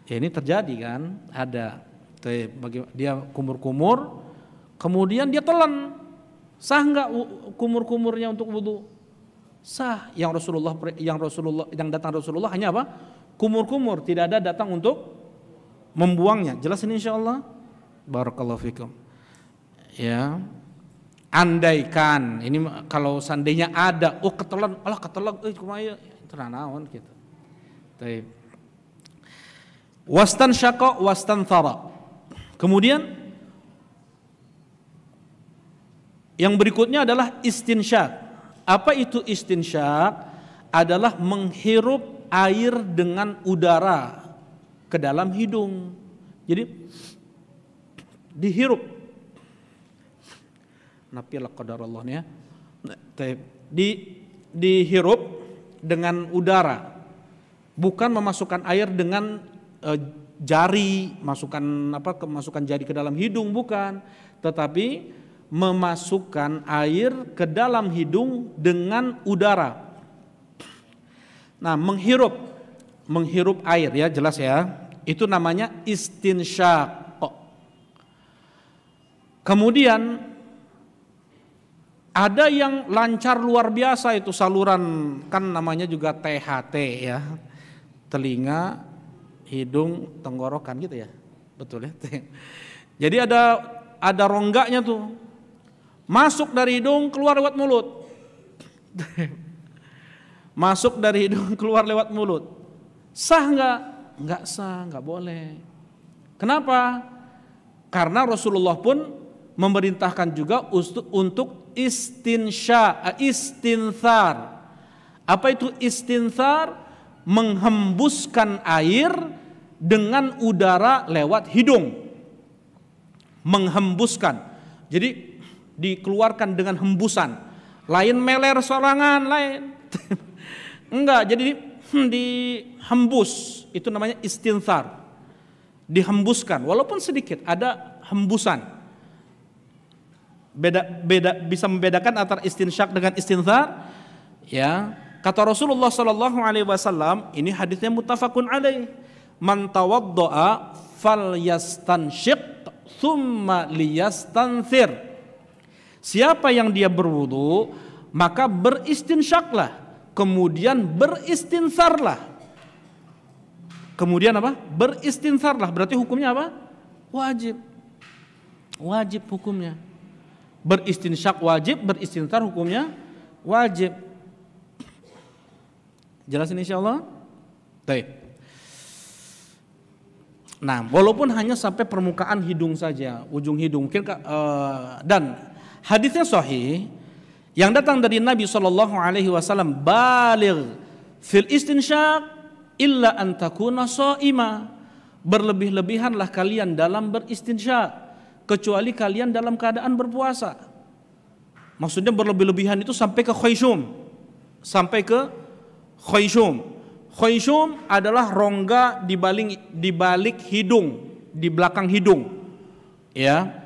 Ya, ini terjadi kan, ada. Dia kumur-kumur, kemudian dia telan. Sah enggak kumur-kumurnya untuk wudu? Sah. Yang datang Rasulullah hanya apa? Kumur-kumur, tidak ada datang untuk membuangnya. Jelas ini insyaallah. Barakallahu fikum. Ya. Andaikan ini kalau seandainya ada, ketelan, kumaha teranaon gitu. Baik. Wastan syaqa wastan thara. Kemudian yang berikutnya adalah istinsyak. Apa itu istinsyak? Adalah menghirup air dengan udara ke dalam hidung. Jadi dihirup. Napilah qadarullah ya. Dihirup dengan udara. Bukan memasukkan air dengan jari, masukkan jari ke dalam hidung, bukan. Tetapi memasukkan air ke dalam hidung dengan udara. Nah, menghirup air ya, jelas ya. Itu namanya istinsyak. Kemudian ada yang lancar luar biasa, itu saluran, kan namanya juga THT ya. Telinga, hidung, tenggorokan gitu ya. Betul ya. Jadi ada rongganya tuh. Masuk dari hidung, keluar lewat mulut. Masuk dari hidung, keluar lewat mulut. Sah enggak? Enggak sah, enggak boleh. Kenapa? Karena Rasulullah pun memerintahkan juga untuk istinthar. Apa itu istinthar? Menghembuskan air dengan udara lewat hidung. Menghembuskan. Jadi dikeluarkan dengan hembusan. Lain meler sorangan, lain. Enggak, jadi dihembus. Itu namanya istinthar. Dihembuskan, walaupun sedikit, ada hembusan. Beda bisa membedakan antara istinsyak dengan istinthar. Ya, kata Rasulullah sallallahu alaihi wasallam, ini hadisnya muttafaqun alaih. Man tawaddaa falyastansyiq thumma liyastanthir. Siapa yang dia berwudu, maka beristinsyaklah, kemudian beristinsarlah. Kemudian apa? Beristinsarlah. Berarti hukumnya apa? Wajib. Wajib hukumnya. Beristinsyak wajib, beristinsar hukumnya wajib. Jelas ini insyaallah? Baik. Nah, walaupun hanya sampai permukaan hidung saja, ujung hidung, mungkin dan hadisnya sahih yang datang dari Nabi SAW, baligh fil istinsyak illa an takuna shaima. Berlebih-lebihanlah kalian dalam beristinsyak, kecuali kalian dalam keadaan berpuasa. Maksudnya berlebih-lebihan itu sampai ke khayshum. Sampai ke khayshum. Khayshum adalah rongga di balik hidung, di belakang hidung. Ya.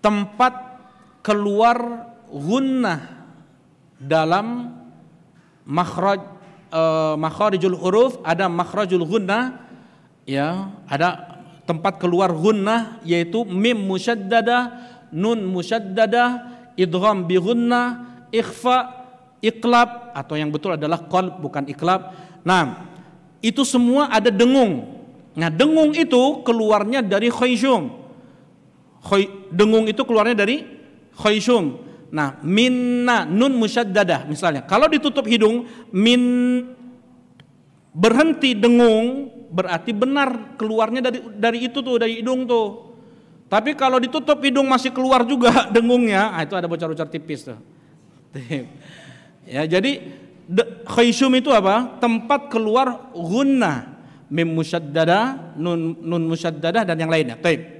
Tempat keluar gunnah dalam makhrarijul huruf, ada makhrajul gunnah, ya, ada tempat keluar gunnah, yaitu mim musyaddadah, nun musyaddadah, idgham bi gunnah, ikhfa, iqlab, atau yang betul adalah qalb bukan iqlab. Nah, itu semua ada dengung. Nah, dengung itu keluarnya dari khayshum. Dengung itu keluarnya dari khayshum. Nah, minna nun musyaddadah misalnya. Kalau ditutup hidung, berhenti dengung, berarti benar keluarnya dari itu tuh, dari hidung tuh. Tapi kalau ditutup hidung masih keluar juga dengungnya, itu ada bocor-bocor tipis tuh. Ya, jadi Khayshum itu apa? Tempat keluar gunnah, mim musyaddadah, nun musyaddadah dan yang lainnya. Baik.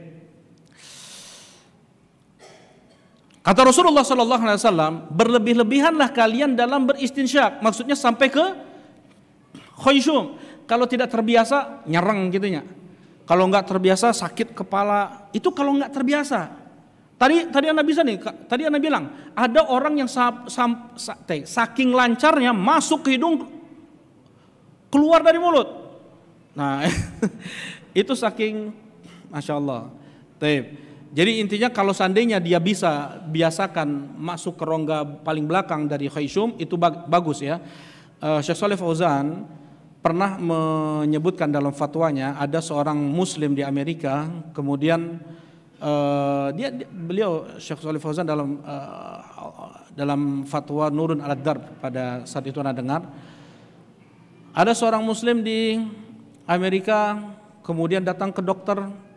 Kata Rasulullah sallallahu alaihi wasallam, berlebih-lebihanlah kalian dalam beristinsyak. Maksudnya sampai ke khayshum. Kalau tidak terbiasa nyereng gitunya. Kalau enggak terbiasa sakit kepala. Itu kalau enggak terbiasa. Tadi Anda bisa nih, tadi Anda bilang ada orang yang saking lancarnya masuk ke hidung keluar dari mulut. Nah, itu saking Masya Allah. Jadi intinya kalau seandainya dia bisa biasakan masuk ke rongga paling belakang dari khayshum itu bagus ya. Syekh Shalih Fauzan pernah menyebutkan dalam fatwanya ada seorang muslim di Amerika, kemudian beliau Syekh Shalih Fauzan dalam fatwa Nurun ala Darb pada saat itu Anda dengar, ada seorang muslim di Amerika kemudian datang ke dokter.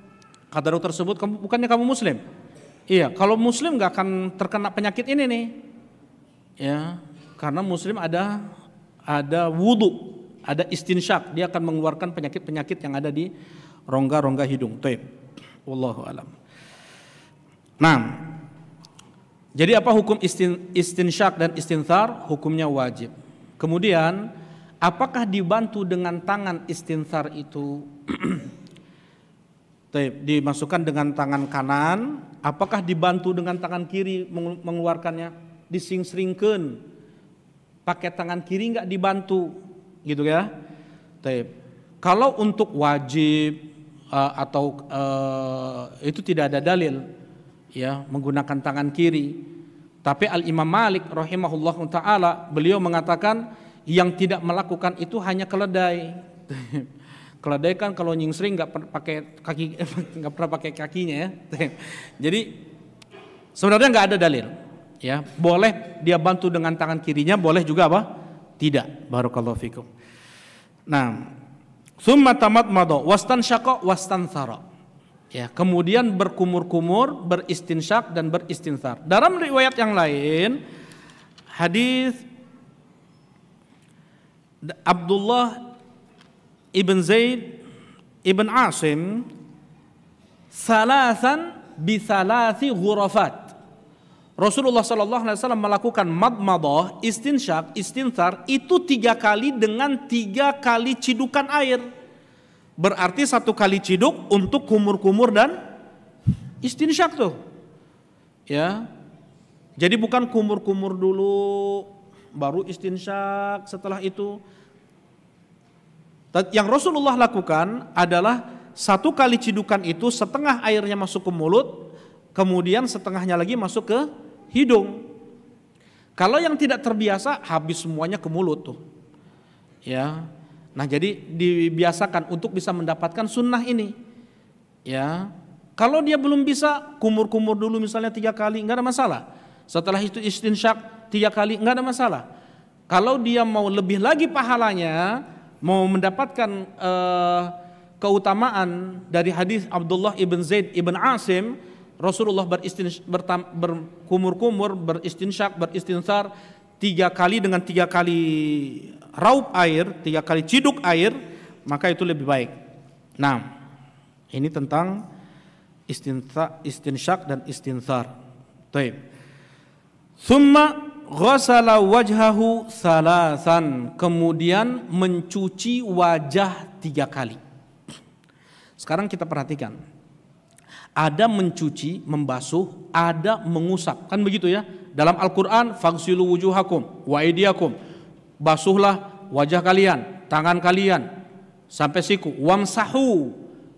Kata dokter tersebut, bukannya kamu muslim? Iya, kalau muslim nggak akan terkena penyakit ini nih. Ya, karena muslim ada wudu, ada istinsyak, dia akan mengeluarkan penyakit-penyakit yang ada di rongga-rongga hidung. Taib. Wallahu alam. Nah, jadi apa hukum istinsyak dan istinthar? Hukumnya wajib. Kemudian, apakah dibantu dengan tangan istinthar itu? Dimasukkan dengan tangan kanan, apakah dibantu dengan tangan kiri mengeluarkannya? Dising-seringkeun pakai tangan kiri enggak dibantu gitu ya. Kalau untuk wajib atau itu tidak ada dalil ya menggunakan tangan kiri. Tapi Al-Imam Malik rahimahullahu taala beliau mengatakan yang tidak melakukan itu hanya keledai. Keledai kan kalau nyingsring nggak pakai kaki, nggak pernah pakai kakinya ya. Jadi sebenarnya nggak ada dalil. Ya, boleh dia bantu dengan tangan kirinya, boleh juga apa? Tidak. Barakallahu fikum. Nah, summa tamadmada wastansyaqa wastanthara. Ya, kemudian berkumur-kumur, beristinsyak dan beristinthar. Dalam riwayat yang lain, hadis Abdullah Ibn Zaid Ibn Asim salasan bisalasi ghurafat. Rasulullah sallallahu alaihi wasallam melakukan madmadah, istinsyak, istinthar itu 3 kali dengan 3 kali cidukan air. Berarti 1 kali ciduk untuk kumur-kumur dan istinsyak tuh. Ya. Jadi bukan kumur-kumur dulu baru istinsyak setelah itu. Yang Rasulullah lakukan adalah 1 kali cidukan itu setengah airnya masuk ke mulut, kemudian setengahnya lagi masuk ke hidung. Kalau yang tidak terbiasa habis semuanya ke mulut tuh. Ya. Nah, jadi dibiasakan untuk bisa mendapatkan sunnah ini. Ya. Kalau dia belum bisa kumur-kumur dulu misalnya 3 kali enggak ada masalah. Setelah itu istinsyak 3 kali enggak ada masalah. Kalau dia mau lebih lagi pahalanya, mau mendapatkan keutamaan dari hadis Abdullah ibn Zaid ibn Asim, Rasulullah berkumur-kumur, beristinsyak, beristinthar 3 kali dengan 3 kali raup air, 3 kali ciduk air, maka itu lebih baik. Nah, ini tentang istinsyak dan istinthar. Baik. Summa ghasala wajhahu salasan, kemudian mencuci wajah 3 kali. Sekarang kita perhatikan, ada mencuci, membasuh, ada mengusap, kan begitu ya? Dalam Al-Quran, faghsilu wujuhakum wa aydiyakum, basuhlah wajah kalian, tangan kalian sampai siku, wamsahu,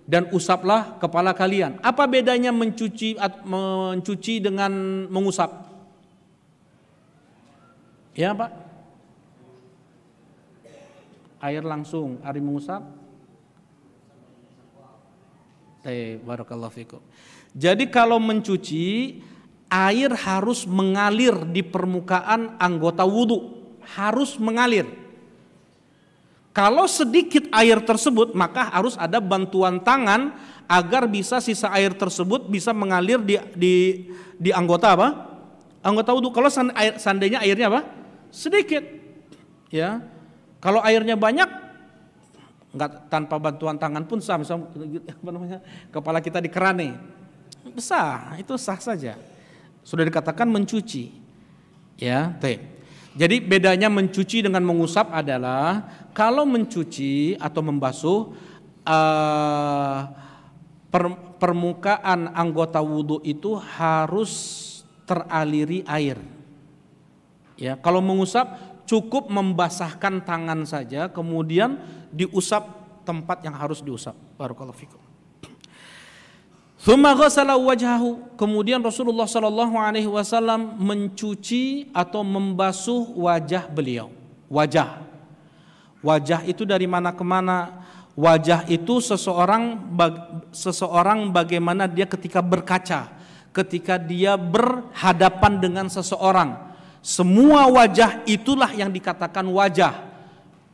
dan usaplah kepala kalian. Apa bedanya mencuci dengan mengusap? Ya Pak, air langsung, air mengusap. Barakallahu fikum. Jadi kalau mencuci, air harus mengalir di permukaan anggota wudu, harus mengalir. Kalau sedikit air tersebut, maka harus ada bantuan tangan agar bisa sisa air tersebut bisa mengalir di anggota apa? Anggota wudu. Kalau seandainya airnya apa? Sedikit. Ya, kalau airnya banyak, nggak tanpa bantuan tangan pun sah. Misalnya kepala kita dikerane, sah, itu sah saja. Sudah dikatakan mencuci. Ya, jadi bedanya mencuci dengan mengusap adalah kalau mencuci atau membasuh permukaan anggota wudhu itu harus teraliri air. Ya, kalau mengusap cukup membasahkan tangan saja, kemudian diusap tempat yang harus diusap. Barakallahu fikum. Tsumma ghassala wajhahu, kemudian Rasulullah sallallahu alaihi wasallam mencuci atau membasuh wajah beliau. Wajah itu dari mana ke mana? Wajah itu seseorang bagaimana dia ketika berkaca, ketika dia berhadapan dengan seseorang. Semua wajah itulah yang dikatakan wajah.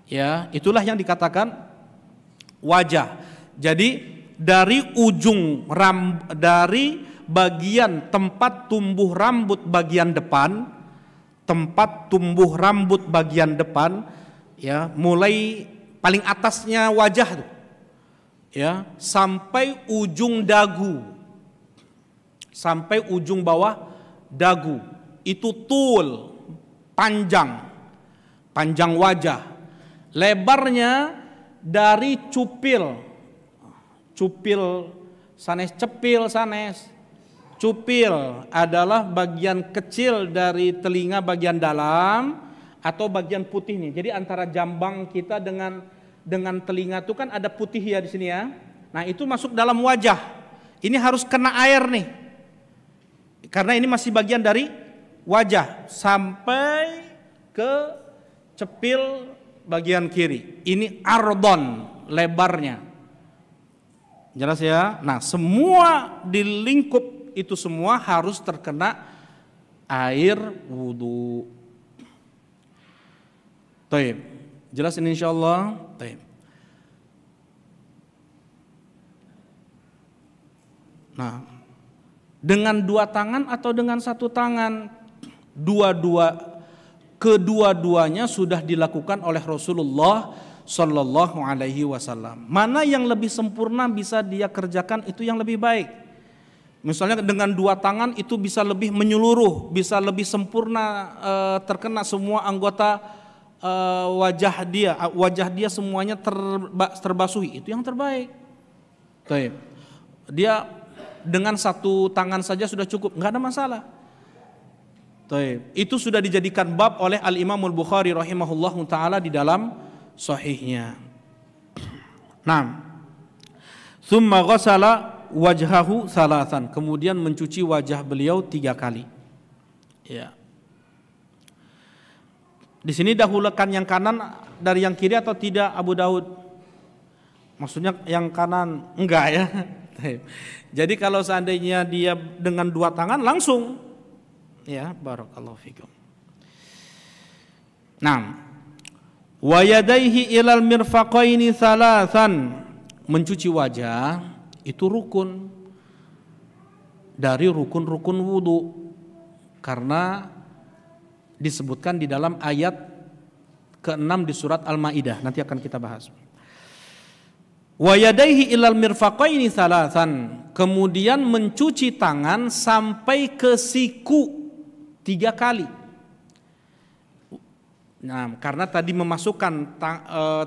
Ya, itulah yang dikatakan wajah. Jadi dari dari bagian tempat tumbuh rambut bagian depan, ya, mulai paling atasnya wajah tuh, ya, sampai ujung dagu, sampai ujung bawah dagu, itu panjang wajah. Lebarnya dari cupil sanes. Cupil adalah bagian kecil dari telinga bagian dalam atau bagian putih nih. Jadi antara jambang kita dengan telinga itu kan ada putih ya di sini ya. Nah, itu masuk dalam wajah. Ini harus kena air nih. Karena ini masih bagian dari wajah sampai ke cepil bagian kiri. Ini ardon lebarnya. Jelas ya? Nah, semua di lingkup itu semua harus terkena air wudu. Taib. Jelas ini insyaallah? Taib. Nah, dengan dua tangan atau dengan satu tangan? Kedua-duanya sudah dilakukan oleh Rasulullah Sallallahu alaihi wasallam. Mana yang lebih sempurna bisa dia kerjakan itu yang lebih baik. Misalnya dengan dua tangan itu bisa lebih menyeluruh, bisa lebih sempurna, terkena semua anggota wajah dia semuanya terbasuhi, itu yang terbaik. Baik. Dia dengan satu tangan saja sudah cukup, nggak ada masalah. Baik. Itu sudah dijadikan bab oleh Al-Imam Al-Bukhari rahimahullahu taala di dalam sahihnya. Nah, tsumma ghassala wajhahu salasan, kemudian mencuci wajah beliau 3 kali. Ya. Di sini dahulukan yang kanan dari yang kiri atau tidak Abu Daud? Maksudnya yang kanan enggak ya. Jadi kalau seandainya dia dengan dua tangan langsung, ya, barakallahu fikum. Nah, wa yadaihi ilal mirfaqaini salasan, mencuci wajah itu rukun dari rukun-rukun wudu karena disebutkan di dalam ayat ke-6 di surat Al-Maidah, nanti akan kita bahas. Wa yadaihi ilal mirfaqaini salasan, kemudian mencuci tangan sampai ke siku 3 kali. Nah, karena tadi memasukkan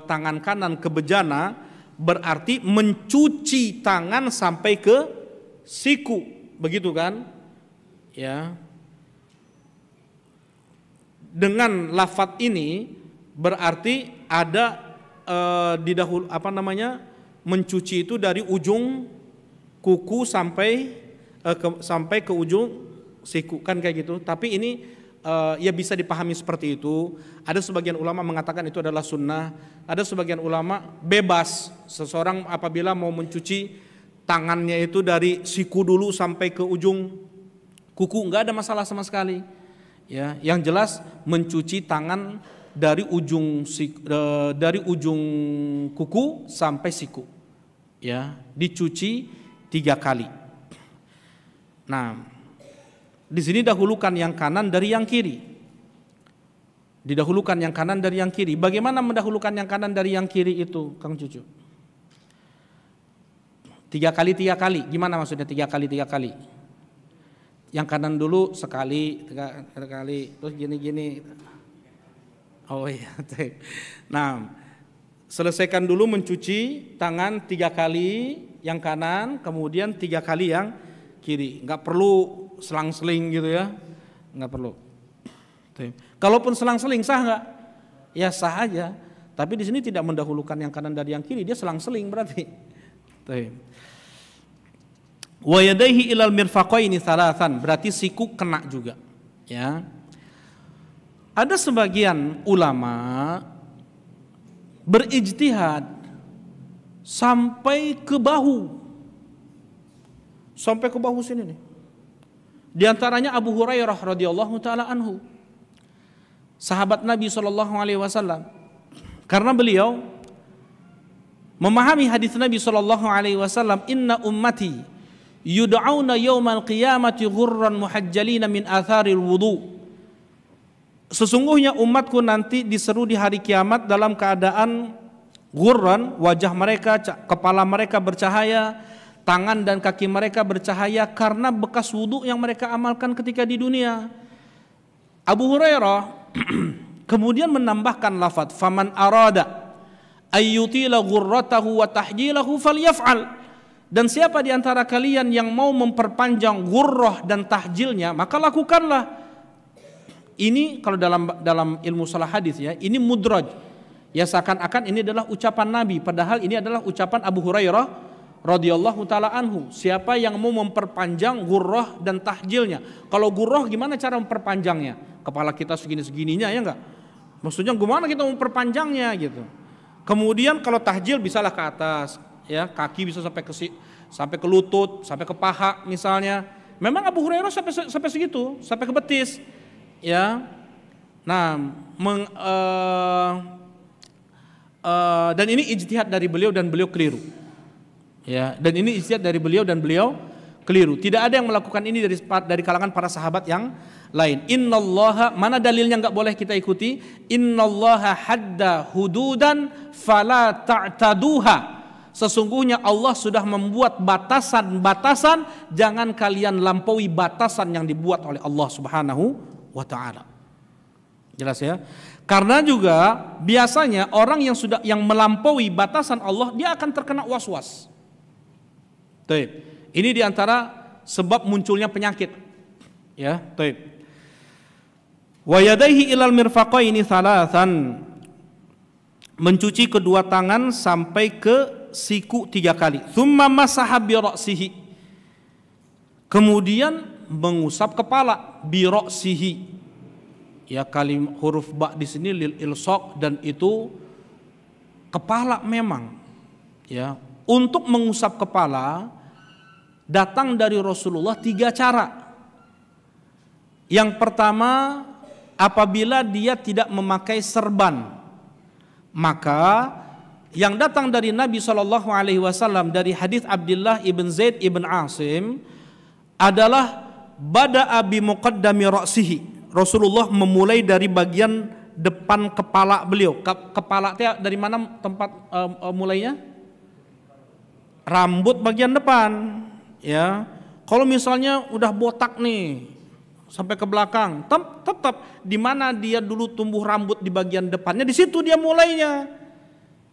tangan kanan ke bejana berarti mencuci tangan sampai ke siku, begitu kan? Ya. Dengan lafadz ini berarti ada mencuci itu dari ujung kuku sampai ke ujung siku kan kayak gitu. Tapi ini ya bisa dipahami seperti itu. Ada sebagian ulama mengatakan itu adalah sunnah. Ada sebagian ulama bebas. Seseorang apabila mau mencuci tangannya itu dari siku dulu sampai ke ujung kuku, nggak ada masalah sama sekali. Ya, yang jelas mencuci tangan dari ujung kuku sampai siku. Ya, dicuci 3 kali. Nah, di sini dahulukan yang kanan dari yang kiri. Didahulukan yang kanan dari yang kiri. Bagaimana mendahulukan yang kanan dari yang kiri itu, Kang Cucu? 3 kali 3 kali. Gimana maksudnya 3 kali 3 kali? Yang kanan dulu sekali, 3 kali, terus gini-gini. Oh iya. Nah, selesaikan dulu mencuci tangan 3 kali yang kanan, kemudian 3 kali yang kiri. Enggak perlu selang-seling gitu ya. Enggak perlu. Kalaupun selang-seling sah enggak? Ya sah aja. Tapi di sini tidak mendahulukan yang kanan dari yang kiri, dia selang-seling berarti. Wa yadaihi ilal mirfaqaini thalathan, berarti siku kena juga. Ya. Ada sebagian ulama berijtihad sampai ke bahu. Sampai ke bahu sini nih. Di antaranya Abu Hurairah radhiyallahu taala anhu, sahabat Nabi SAW, karena beliau memahami hadis Nabi SAW, inna ummati yud'auna yaumal qiyamati ghurran muhajjalina min atharil wudu. Sesungguhnya umatku nanti diseru di hari kiamat dalam keadaan ghurran, wajah mereka, kepala mereka bercahaya, tangan dan kaki mereka bercahaya karena bekas wudu yang mereka amalkan ketika di dunia. Abu Hurairah kemudian menambahkan lafaz faman arada ayyutila ghurratahu wa tahjilahu falyaf'al, dan siapa di antara kalian yang mau memperpanjang ghurrah dan tahjilnya maka lakukanlah. Ini kalau dalam ilmu salah hadis ya, ini mudraj. Ya seakan-akan ini adalah ucapan Nabi, padahal ini adalah ucapan Abu Hurairah radhiyallahu taala anhu. Siapa yang mau memperpanjang ghurrah dan tahjilnya. Kalau ghurrah gimana cara memperpanjangnya? Kepala kita segini-segininya ya enggak? Maksudnya gimana kita memperpanjangnya gitu. Kemudian kalau tahjil bisalah ke atas, ya, kaki bisa sampai ke lutut, sampai ke paha misalnya. Memang Abu Hurairah sampai segitu, sampai ke betis. Ya. Nah, dan ini ijtihad dari beliau dan beliau keliru. Ya, dan ini ijtihad dari beliau dan beliau keliru. Tidak ada yang melakukan ini dari kalangan para sahabat yang lain. Innallaha, mana dalilnya enggak boleh kita ikuti? Innallaha hadda hududan fala ta'taduha. Sesungguhnya Allah sudah membuat batasan-batasan, jangan kalian lampaui batasan yang dibuat oleh Allah Subhanahu wa taala. Jelas ya? Karena juga biasanya orang yang melampaui batasan Allah, dia akan terkena was-was. Ini diantara sebab munculnya penyakit. Ya, wa yadaihi ilal mirfaqaini thalathan, mencuci kedua tangan sampai ke siku 3 kali. Tsumma masaha bi ra'sihi, kemudian mengusap kepala, bi ra'sihi. Ya, huruf ba di sini lil ilsaq, dan itu kepala memang. Ya, untuk mengusap kepala datang dari Rasulullah 3 cara. Yang pertama, apabila dia tidak memakai serban, maka yang datang dari Nabi SAW dari hadis Abdullah ibn Zaid ibn Asim adalah bada'a bi muqaddami ra'sihi. Rasulullah memulai dari bagian depan kepala beliau. Kepala dari mana tempat mulainya? Rambut bagian depan. Ya, kalau misalnya udah botak nih sampai ke belakang, tetap di mana dia dulu tumbuh rambut di bagian depannya, di situ dia mulainya.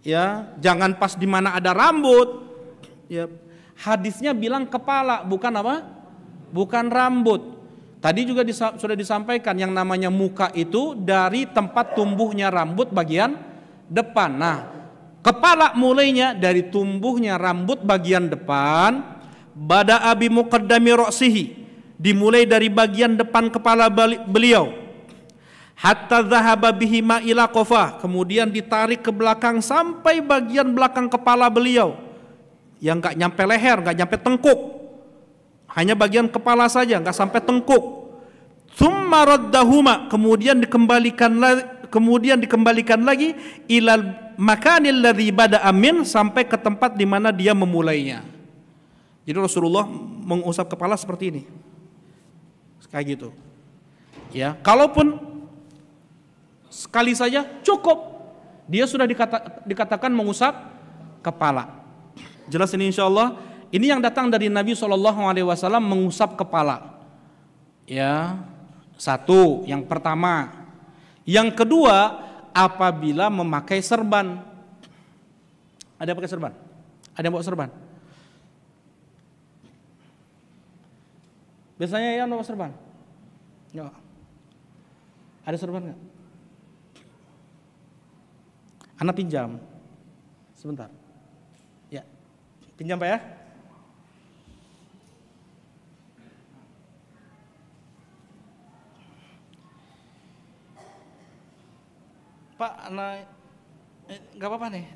Ya, jangan pas di mana ada rambut. Ya, hadisnya bilang kepala, bukan apa? Bukan rambut. Tadi juga sudah disampaikan yang namanya muka itu dari tempat tumbuhnya rambut bagian depan. Nah, kepala mulainya dari tumbuhnya rambut bagian depan, bada'a bi muqaddami ra'sihi, dimulai dari bagian depan kepala beliau, hatta dhahaba bihi ma ila qafah, kemudian ditarik ke belakang sampai bagian belakang kepala beliau, yang enggak nyampe leher, enggak nyampe tengkuk, hanya bagian kepala saja, enggak sampai tengkuk. Tsumma raddahuma, kemudian dikembalikan lagi ilal makanil ladzi bada'a min, sampai ke tempat di mana dia memulainya. Jadi Rasulullah mengusap kepala seperti ini. Kayak gitu. Ya, kalaupun Sekali saja cukup. Dia sudah dikatakan mengusap kepala. Jelas ini insyaallah. Ini yang datang dari Nabi SAW mengusap kepala. Ya, satu, yang pertama. Yang kedua, apabila memakai serban. Ada yang pakai serban? Ada yang bawa serban? Biasanya ya bawa serban? Ya. Ada serban nggak? Anak pinjam. Sebentar. Ya. Pinjam Pak ya. Pak, anak nggak apa-apa nih.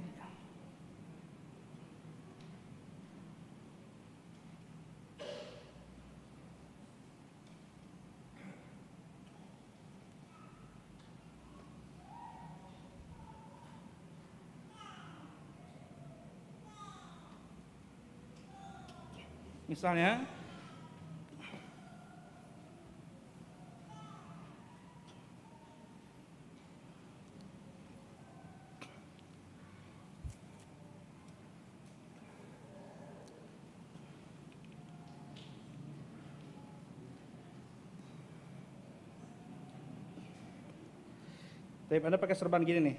Misalnya Anda pakai serban gini nih.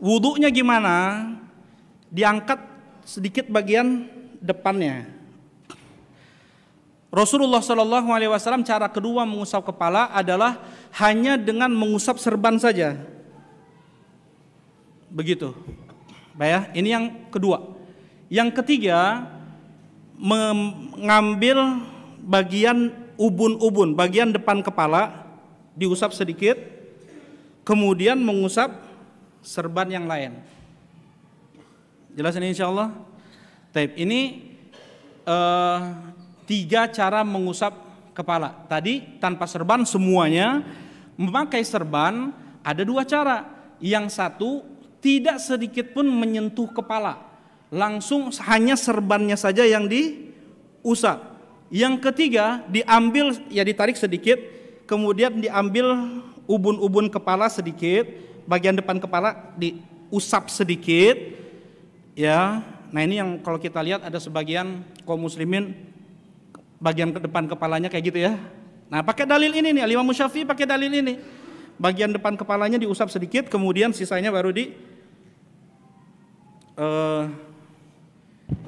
Wudunya gimana? Diangkat sedikit bagian depannya. Rasulullah SAW cara kedua mengusap kepala adalah hanya dengan mengusap serban saja. Begitu. Baik ya, ini yang kedua. Yang ketiga, mengambil bagian ubun-ubun, bagian depan kepala diusap sedikit, kemudian mengusap serban yang lain. Jelas ini insyaallah. Taib, ini 3 cara mengusap kepala. Tadi tanpa serban semuanya. Memakai serban ada 2 cara. Yang satu tidak sedikit pun menyentuh kepala, langsung hanya serbannya saja yang diusap. Yang ketiga diambil, ya ditarik sedikit, kemudian diambil ubun-ubun kepala sedikit, bagian depan kepala diusap sedikit, ya. Nah ini yang kalau kita lihat ada sebagian kaum muslimin bagian ke depan kepalanya kayak gitu ya. Nah pakai dalil ini nih, Imam Syafi'i pakai dalil ini, bagian depan kepalanya diusap sedikit, kemudian sisanya baru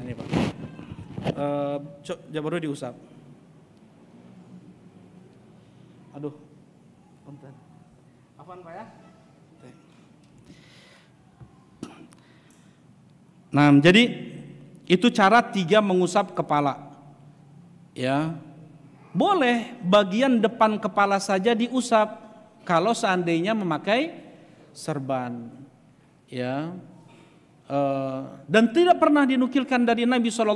ini Pak. Baru diusap. Aduh, bentar. Apaan Pak ya? Nah, jadi itu cara 3 mengusap kepala. Ya, boleh bagian depan kepala saja diusap kalau seandainya memakai serban. Ya. Dan tidak pernah dinukilkan dari Nabi SAW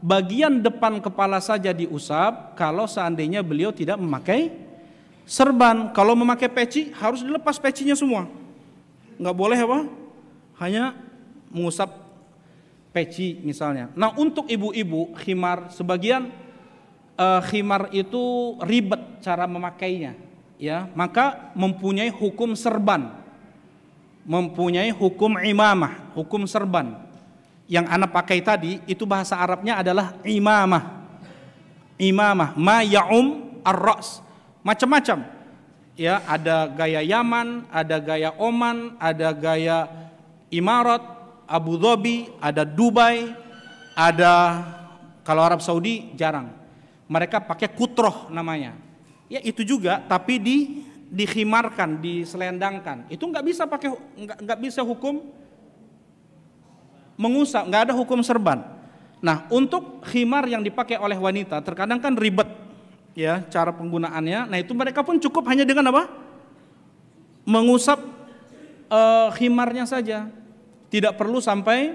bagian depan kepala saja diusap kalau seandainya beliau tidak memakai serban. Kalau memakai peci harus dilepas pecinya semua, nggak boleh apa, hanya mengusap peci misalnya. Nah untuk ibu-ibu khimar, sebagian khimar itu ribet cara memakainya, ya, maka mempunyai hukum serban, mempunyai hukum imamah, hukum serban. Yang anak pakai tadi itu bahasa Arabnya adalah imamah. Imamah, ma ya'um ar-ra's, macam-macam. Ya, ada gaya Yaman, ada gaya Oman, ada gaya Imarat, Abu Dhabi, ada Dubai, ada kalau Arab Saudi jarang. Mereka pakai kutroh namanya. Ya itu juga, tapi dikhimarkan, diselendangkan. Itu nggak bisa pakai, nggak bisa hukum mengusap, nggak ada hukum serban. Nah untuk khimar yang dipakai oleh wanita terkadang kan ribet, ya cara penggunaannya. Nah itu mereka pun cukup hanya dengan apa? Mengusap khimarnya saja, tidak perlu sampai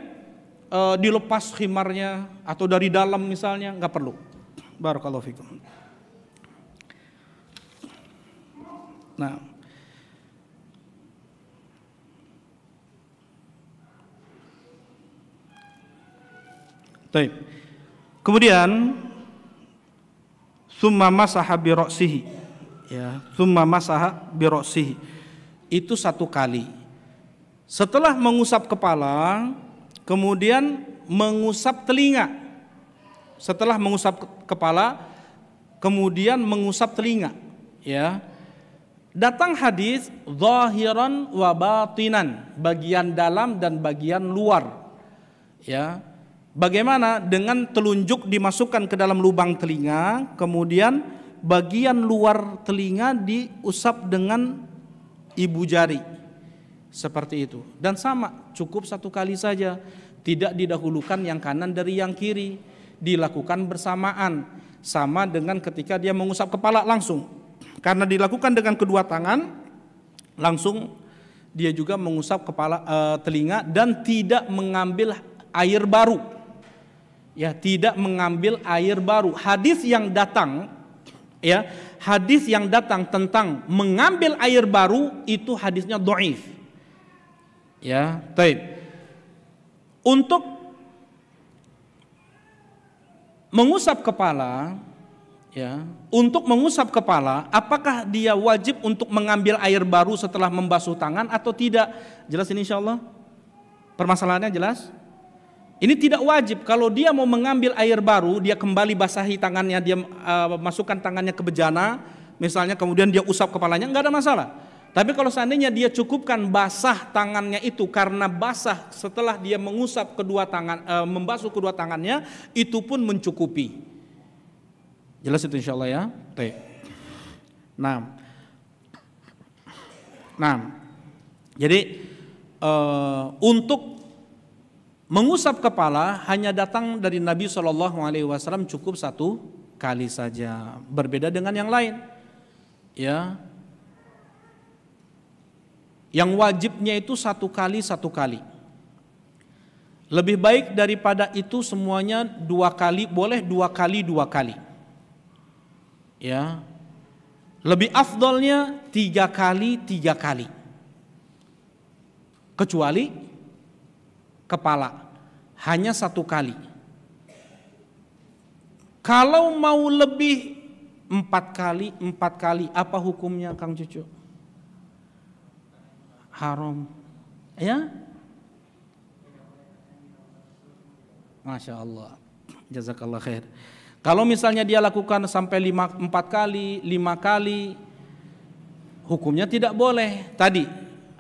dilepas khimarnya atau dari dalam misalnya, nggak perlu. Barakallahu fikum. Nah, baik. Kemudian Tsumma masaha bi ra'sihi. Ya, tsumma masaha bi ra'sihi. Itu 1 kali. Setelah mengusap kepala, kemudian mengusap telinga. Setelah mengusap kepala, kemudian mengusap telinga. Ya. Datang hadis zahiran wa batinan, bagian dalam dan bagian luar. Ya. Bagaimana dengan telunjuk dimasukkan ke dalam lubang telinga, kemudian bagian luar telinga diusap dengan ibu jari. Seperti itu. Dan sama, cukup 1 kali saja. Tidak didahulukan yang kanan dari yang kiri. Dilakukan bersamaan. Sama dengan ketika dia mengusap kepala langsung. Karena dilakukan dengan kedua tangan, langsung dia juga mengusap kepala telinga dan tidak mengambil air baru. Ya, tidak mengambil air baru. Hadis yang datang, ya, hadis yang datang tentang mengambil air baru itu hadisnya dhaif. Ya, baik. Untuk mengusap kepala, ya, untuk mengusap kepala, apakah dia wajib untuk mengambil air baru setelah membasuh tangan atau tidak? Jelas ini insyaallah? Permasalahannya jelas? Ini tidak wajib. Kalau dia mau mengambil air baru, dia kembali basahi tangannya, dia masukkan tangannya ke bejana, misalnya, kemudian dia usap kepalanya, nggak ada masalah. Tapi kalau seandainya dia cukupkan basah tangannya itu karena basah setelah dia mengusap kedua tangan, membasuh kedua tangannya, itu pun mencukupi. Jelas itu insyaallah ya. Nah, jadi untuk mengusap kepala hanya datang dari Nabi SAW cukup 1 kali saja. Berbeda dengan yang lain. Ya. Yang wajibnya itu 1 kali 1 kali. Lebih baik daripada itu semuanya 2 kali, boleh 2 kali 2 kali. Ya. Lebih afdolnya 3 kali 3 kali. Kecuali kepala hanya 1 kali. Kalau mau lebih 4 kali 4 kali, apa hukumnya Kang Cucu? Haram. Ya? Masya Allah. Jazakallah khair. Kalau misalnya dia lakukan sampai 4 kali, 5 kali, hukumnya tidak boleh. Tadi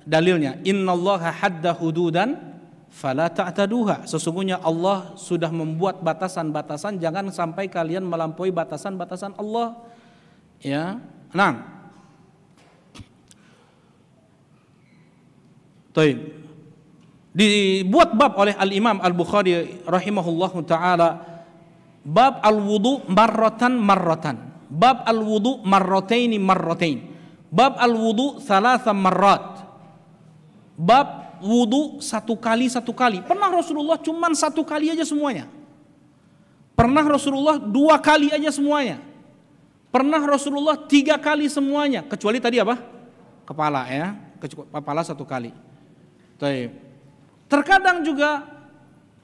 dalilnya, innallaha hadda hududan fala ta'taduha. Sesungguhnya Allah sudah membuat batasan-batasan, jangan sampai kalian melampaui batasan-batasan Allah. Ya. Nah. Baik. Dibuat bab oleh Al-Imam Al-Bukhari rahimahullahu taala, bab al-wudu marratan. Bab al-wudu marratain. Bab al-wudu thalatha marrat. Bab wudu 1 kali 1 kali. Pernah Rasulullah cuman 1 kali aja semuanya. Pernah Rasulullah 2 kali aja semuanya. Pernah Rasulullah 3 kali semuanya. Kecuali tadi apa? Kepala ya. Kepala 1 kali. Terkadang juga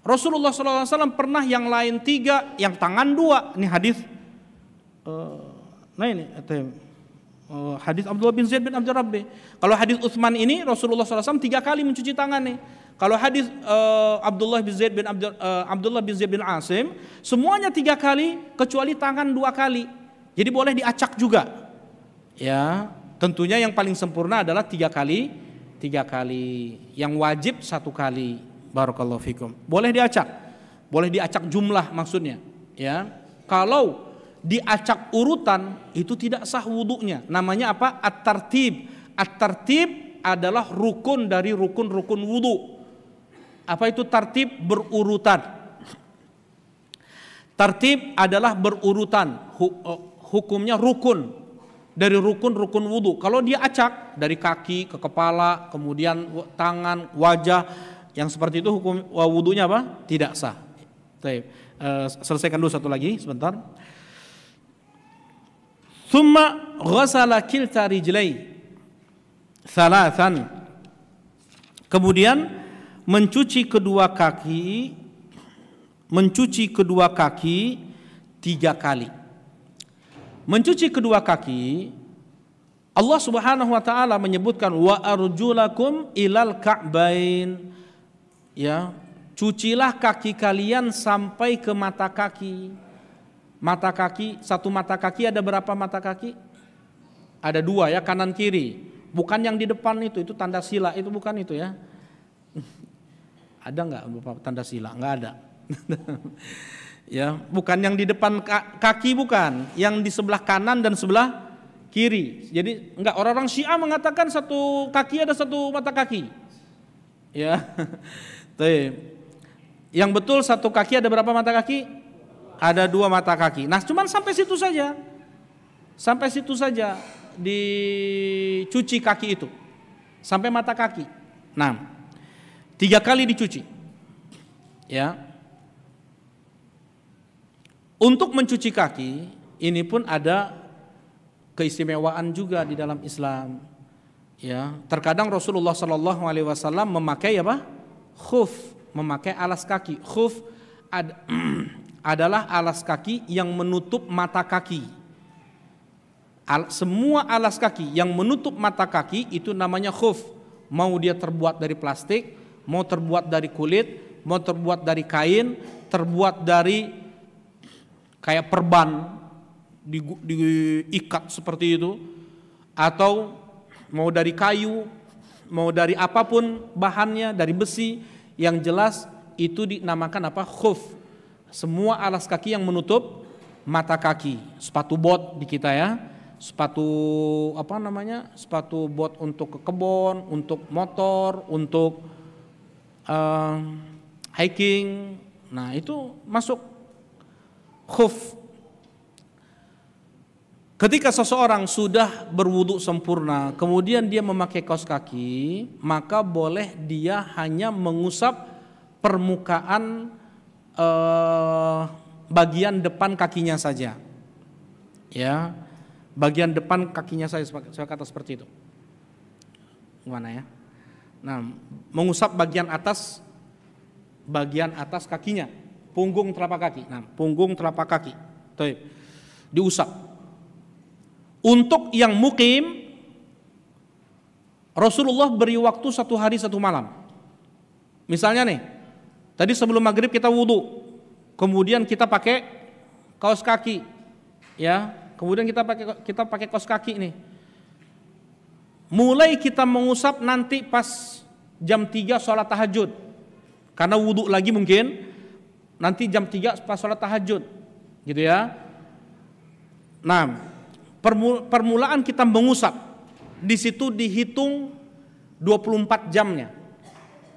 Rasulullah SAW pernah yang lain 3, yang tangan 2. Ini hadis. Nah ini. Hadis Abdullah bin Zaid bin Abdul Rabbi. Kalau hadis Utsman ini Rasulullah SAW 3 kali mencuci tangan nih. Kalau hadis Abdullah bin Zaid bin Asim semuanya 3 kali kecuali tangan 2 kali. Jadi boleh diacak juga. Ya, tentunya yang paling sempurna adalah 3 kali. Yang wajib 1 kali. Barakallahu fikum. Boleh diacak. Boleh diacak jumlah maksudnya. Ya. Kalau diacak urutan itu tidak sah wudunya. Namanya apa? At-tartib. At-tartib adalah rukun dari rukun-rukun wudu. Apa itu tartib? Berurutan. Tartib adalah berurutan. Hukumnya rukun dari rukun-rukun wudu. Kalau dia acak dari kaki ke kepala, kemudian tangan, wajah, yang seperti itu hukum wudunya apa? Tidak sah. Selesaikan dulu satu lagi sebentar. Thumma ghasala kilta rijlai thalathan. Kemudian mencuci kedua kaki 3 kali. mencuci kedua kaki, Allah Subhanahu wa taala menyebutkan wa arjulakum ilal ka'bain. Ya, cucilah kaki kalian sampai ke mata kaki. Mata kaki, satu mata kaki ada berapa mata kaki? Ada dua ya, kanan kiri. Bukan yang di depan itu tanda sila, itu bukan itu ya. Ada nggak tanda sila? Nggak ada. Ya, bukan yang di depan kaki, bukan, yang di sebelah kanan dan sebelah kiri. Jadi enggak, orang-orang Syiah mengatakan satu kaki ada satu mata kaki. Ya. Yang betul satu kaki ada berapa mata kaki? Ada dua mata kaki. Nah, cuman sampai situ saja. Sampai situ saja dicuci kaki itu. Sampai mata kaki. Nah, 3 kali dicuci. Ya. Untuk mencuci kaki ini pun ada keistimewaan juga di dalam Islam. Ya, terkadang Rasulullah Shallallahu Alaihi Wasallam memakai apa? Khuf, memakai alas kaki. Khuf adalah alas kaki yang menutup mata kaki. Semua alas kaki yang menutup mata kaki itu namanya khuf. Mau dia terbuat dari plastik, mau terbuat dari kulit, mau terbuat dari kain, terbuat dari kayak perban diikat seperti itu, atau mau dari kayu, mau dari apapun bahannya, dari besi, yang jelas itu dinamakan apa? Khuf. Semua alas kaki yang menutup mata kaki. Sepatu bot di kita ya, sepatu apa namanya? Sepatu bot untuk ke kebun, untuk motor, untuk hiking. Nah, itu masuk khuf. Ketika seseorang sudah berwudu sempurna, kemudian dia memakai kaos kaki, maka boleh dia hanya mengusap permukaan bagian depan kakinya saja. Ya, bagian depan kakinya saya kata seperti itu. Gimana ya? Nah, mengusap bagian atas kakinya, punggung telapak kaki. Nah, punggung telapak kaki. Tuh, diusap. Untuk yang mukim, Rasulullah beri waktu 1 hari 1 malam. Misalnya nih, tadi sebelum maghrib kita wudu, kemudian kita pakai kaos kaki, ya, kemudian kita pakai kaos kaki nih. Mulai kita mengusap nanti pas jam 3 sholat tahajud, karena wudu lagi mungkin nanti jam 3 pas sholat tahajud, gitu ya. Nah, permulaan kita mengusap, di situ dihitung 24 jamnya.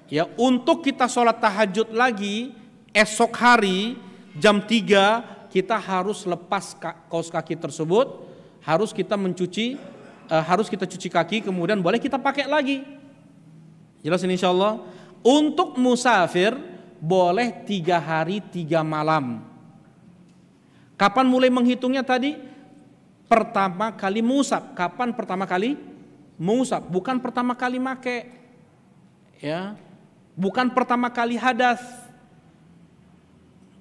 Ya, untuk kita sholat tahajud lagi esok hari jam 3 kita harus lepas kaos kaki tersebut, harus kita cuci kaki, kemudian boleh kita pakai lagi. Jelas ini insyaallah. Untuk musafir boleh 3 hari 3 malam. Kapan mulai menghitungnya tadi? Pertama kali mengusap. Kapan pertama kali mengusap? Bukan pertama kali make, ya, bukan pertama kali hadas.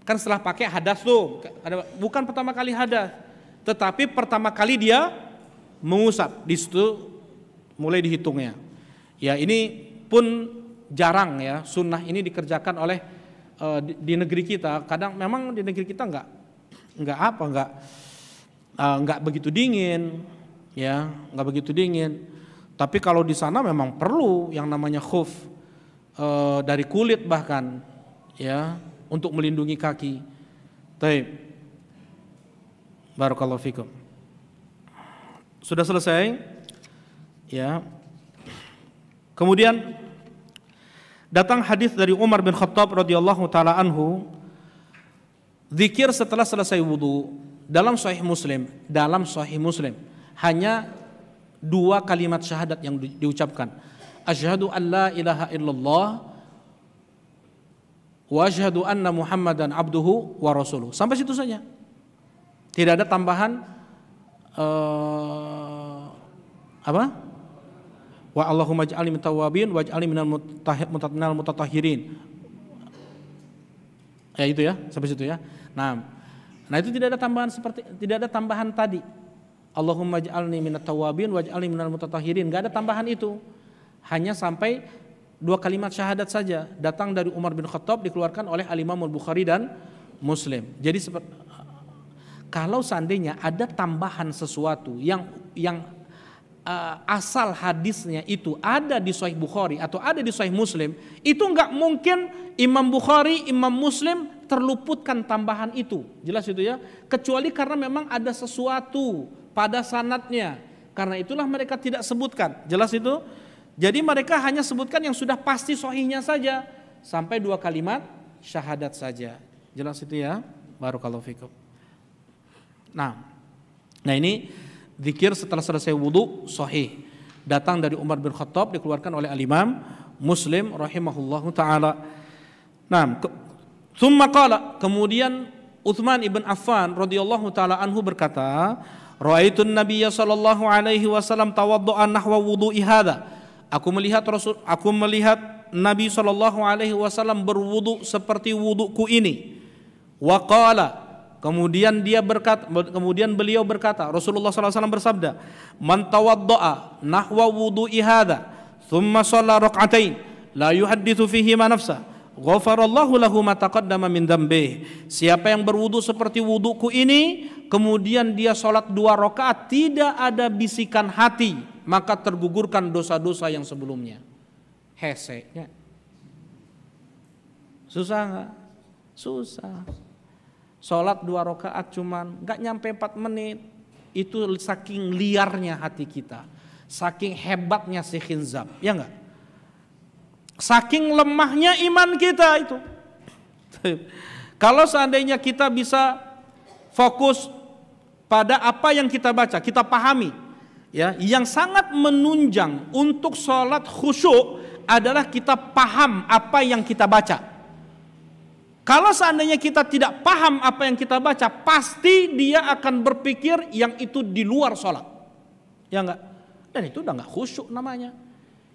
Kan setelah pakai hadas tuh, bukan pertama kali hadas, tetapi pertama kali dia mengusap. Di situ mulai dihitungnya. Ya, ini pun jarang ya, sunnah ini dikerjakan oleh di negeri kita. Kadang memang di negeri kita nggak begitu dingin, ya, nggak begitu dingin. Tapi kalau di sana memang perlu yang namanya khuf dari kulit bahkan, ya, untuk melindungi kaki. Taib. Barakallahu fikum. Sudah selesai, ya. Kemudian datang hadis dari Umar bin Khattab radhiyallahu taala anhu, zikir setelah selesai wudu. Dalam Sahih Muslim hanya 2 kalimat syahadat yang diucapkan. Asyhadu an la ilaha illallah wa asyhadu anna Muhammadan abduhu wa rasuluh. Sampai situ saja. Tidak ada tambahan wa Allahumma ij'alni minat tawwabin waj'alni minal mutatahhirin. Ya itu ya, sampai situ ya. Nah, Nah, itu tidak ada tambahan tadi. Allahumma ij'alni minat tawabin waj'alni minal mutatahhirin. Enggak ada tambahan itu. Hanya sampai 2 kalimat syahadat saja, datang dari Umar bin Khattab, dikeluarkan oleh Al-Imam Al-Bukhari dan Muslim. Jadi kalau seandainya ada tambahan sesuatu yang asal hadisnya itu ada di Sahih Bukhari atau ada di Sahih Muslim, itu enggak mungkin Imam Bukhari, Imam Muslim terluputkan tambahan itu. Jelas itu ya? Kecuali karena memang ada sesuatu pada sanadnya. Karena itulah mereka tidak sebutkan. Jelas itu? Jadi mereka hanya sebutkan yang sudah pasti sahihnya saja, sampai 2 kalimat syahadat saja. Jelas itu ya? Barakallahu fikum. Nah ini zikir setelah selesai wudu sahih. Datang dari Umar bin Khattab, dikeluarkan oleh Al-Imam Muslim rahimahullahu taala. Nah, tsumma qala, kemudian Utsman ibn Affan radhiyallahu taala anhu berkata, "Ra'aitun Nabiyya sallallahu alaihi wasallam tawaddu'a nahwa wudu'i hadza." Aku melihat Nabi sallallahu alaihi wasallam berwudu seperti wuduku ini. Wa qala, kemudian beliau berkata, Rasulullah sallallahu alaihi wasallam bersabda, "Man tawadda'a nahwa wudu'i hadza, thumma shalla rak'atain, la yuhadditsu fihi ma nafsa, ghafarallahu lahu ma taqaddama min dzambih." Siapa yang berwudu seperti wuduku ini, kemudian dia salat 2 rakaat, tidak ada bisikan hati, maka tergugurkan dosa-dosa yang sebelumnya. Heseknya. Susah enggak? Susah. Salat 2 rakaat cuman enggak nyampe 4 menit. Itu saking liarnya hati kita. Saking hebatnya si khinzab, ya enggak? Saking lemahnya iman kita itu. Kalau seandainya kita bisa fokus pada apa yang kita baca, kita pahami, ya, yang sangat menunjang untuk sholat khusyuk adalah kita paham apa yang kita baca. Kalau seandainya kita tidak paham apa yang kita baca, pasti dia akan berpikir yang itu di luar sholat, ya enggak? Dan itu udah enggak khusyuk namanya.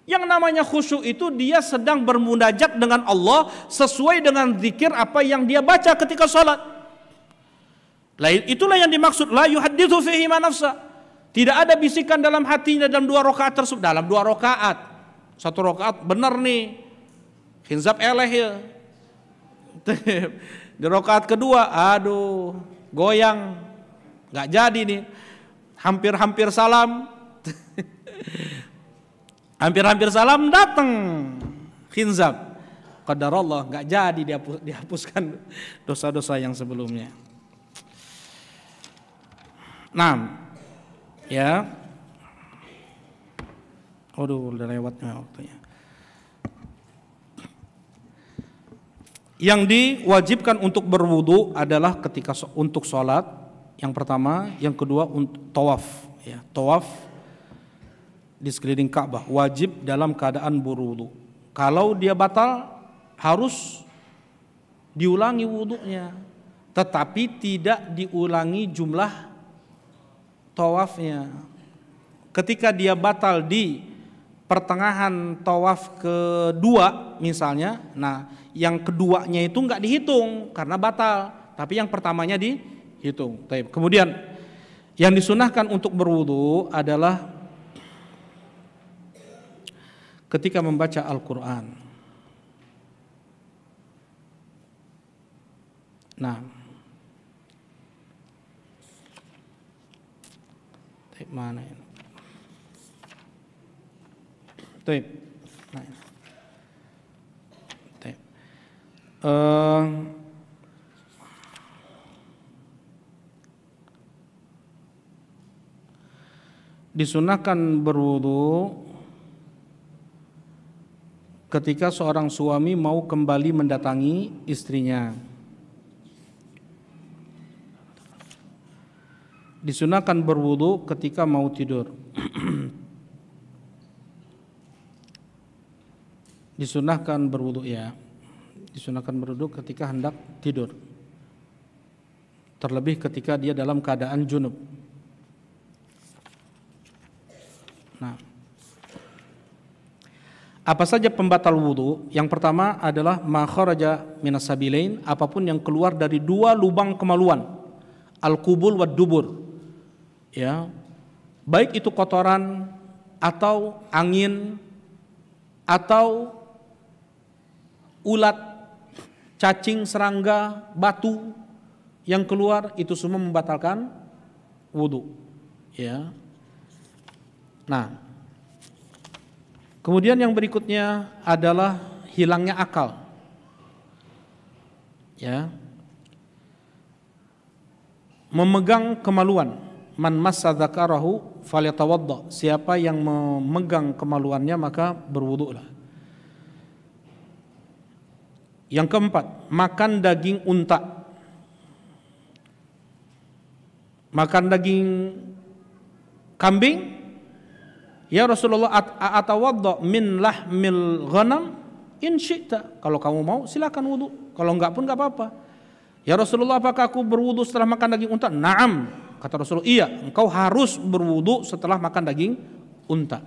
Yang namanya khusyuk itu dia sedang bermunajat dengan Allah sesuai dengan zikir apa yang dia baca ketika sholat. Itulah yang dimaksud la yuhadditsu fihi ma nafsa. Tidak ada bisikan dalam hatinya dalam 2 rakaat tersebut. Dalam 2 rakaat, 1 rakaat benar nih, khinzab eleh ya. Di rakaat kedua, aduh, goyang, nggak jadi nih. Hampir-hampir salam, hampir-hampir salam datang khinzab. Qadarullah, nggak jadi dihapuskan dosa-dosa yang sebelumnya. Nah, ya, udah lewatnya waktunya. Yang diwajibkan untuk berwudu adalah ketika untuk sholat, yang pertama, yang kedua untuk tawaf, ya, tawaf di sekeliling Ka'bah wajib dalam keadaan berwudu. Kalau dia batal harus diulangi wudunya, tetapi tidak diulangi jumlah tawafnya. Ketika dia batal di pertengahan tawaf kedua misalnya, nah yang keduanya itu enggak dihitung karena batal, tapi yang pertamanya dihitung. Kemudian yang disunahkan untuk berwudu adalah ketika membaca Al-Quran. Nah, mana ini? Disunahkan berwudu ketika seorang suami mau kembali mendatangi istrinya. Disunahkan berwudu ketika mau tidur. Disunahkan berwudu, ya. Disunahkan berwudu ketika hendak tidur. Terlebih ketika dia dalam keadaan junub. Nah, apa saja pembatal wudu? Yang pertama adalah ma kharaja minas sabilain, apapun yang keluar dari 2 lubang kemaluan. al-qubul wad dubur. Ya. Baik itu kotoran atau angin atau ulat, cacing, serangga, batu yang keluar, itu semua membatalkan wudu. Ya. Nah, kemudian yang berikutnya adalah hilangnya akal. Ya. Memegang kemaluan. Man massa dzakarahu falyatawadda. Siapa yang memegang kemaluannya maka berwudulah. Yang keempat, makan daging unta. Makan daging kambing. Ya Rasulullah, atawadda min lahmil ghanam in syi'ta. Kalau kamu mau silakan wudu. Kalau enggak pun enggak apa-apa. Ya Rasulullah, apakah aku berwudu setelah makan daging unta? Naam, kata Rasulullah. Iya, engkau harus berwudu setelah makan daging unta.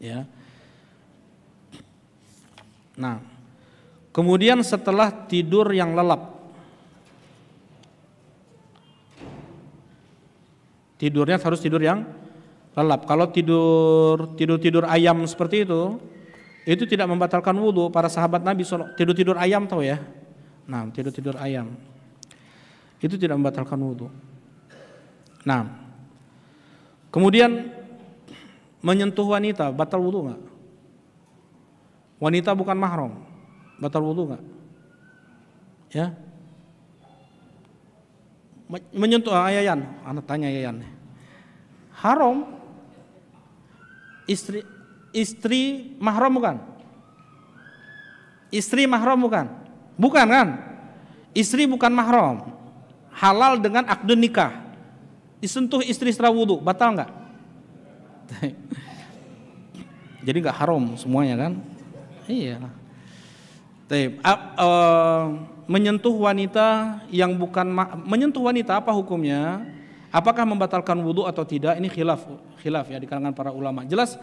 Ya. Nah, kemudian setelah tidur yang lelap. Tidurnya harus tidur yang lelap. Kalau tidur ayam seperti itu tidak membatalkan wudu. Para sahabat Nabi tidur ayam, tahu ya? Nah, tidur ayam itu tidak membatalkan wudu. Nah, kemudian menyentuh wanita batal wudu nggak? Wanita bukan mahram, batal wudu nggak? Ya? Menyentuh Yayan, anak tanya Yayan. Haram. Istri mahram bukan? Istri mahram bukan? Bukan kan? Istri bukan mahram. Halal dengan akad nikah. Disentuh istri setelah wudu, batal nggak? Jadi nggak haram semuanya kan? Iya. Menyentuh wanita yang bukan menyentuh wanita, apa hukumnya? Apakah membatalkan wudu atau tidak? Ini khilaf ya di kalangan para ulama. Jelas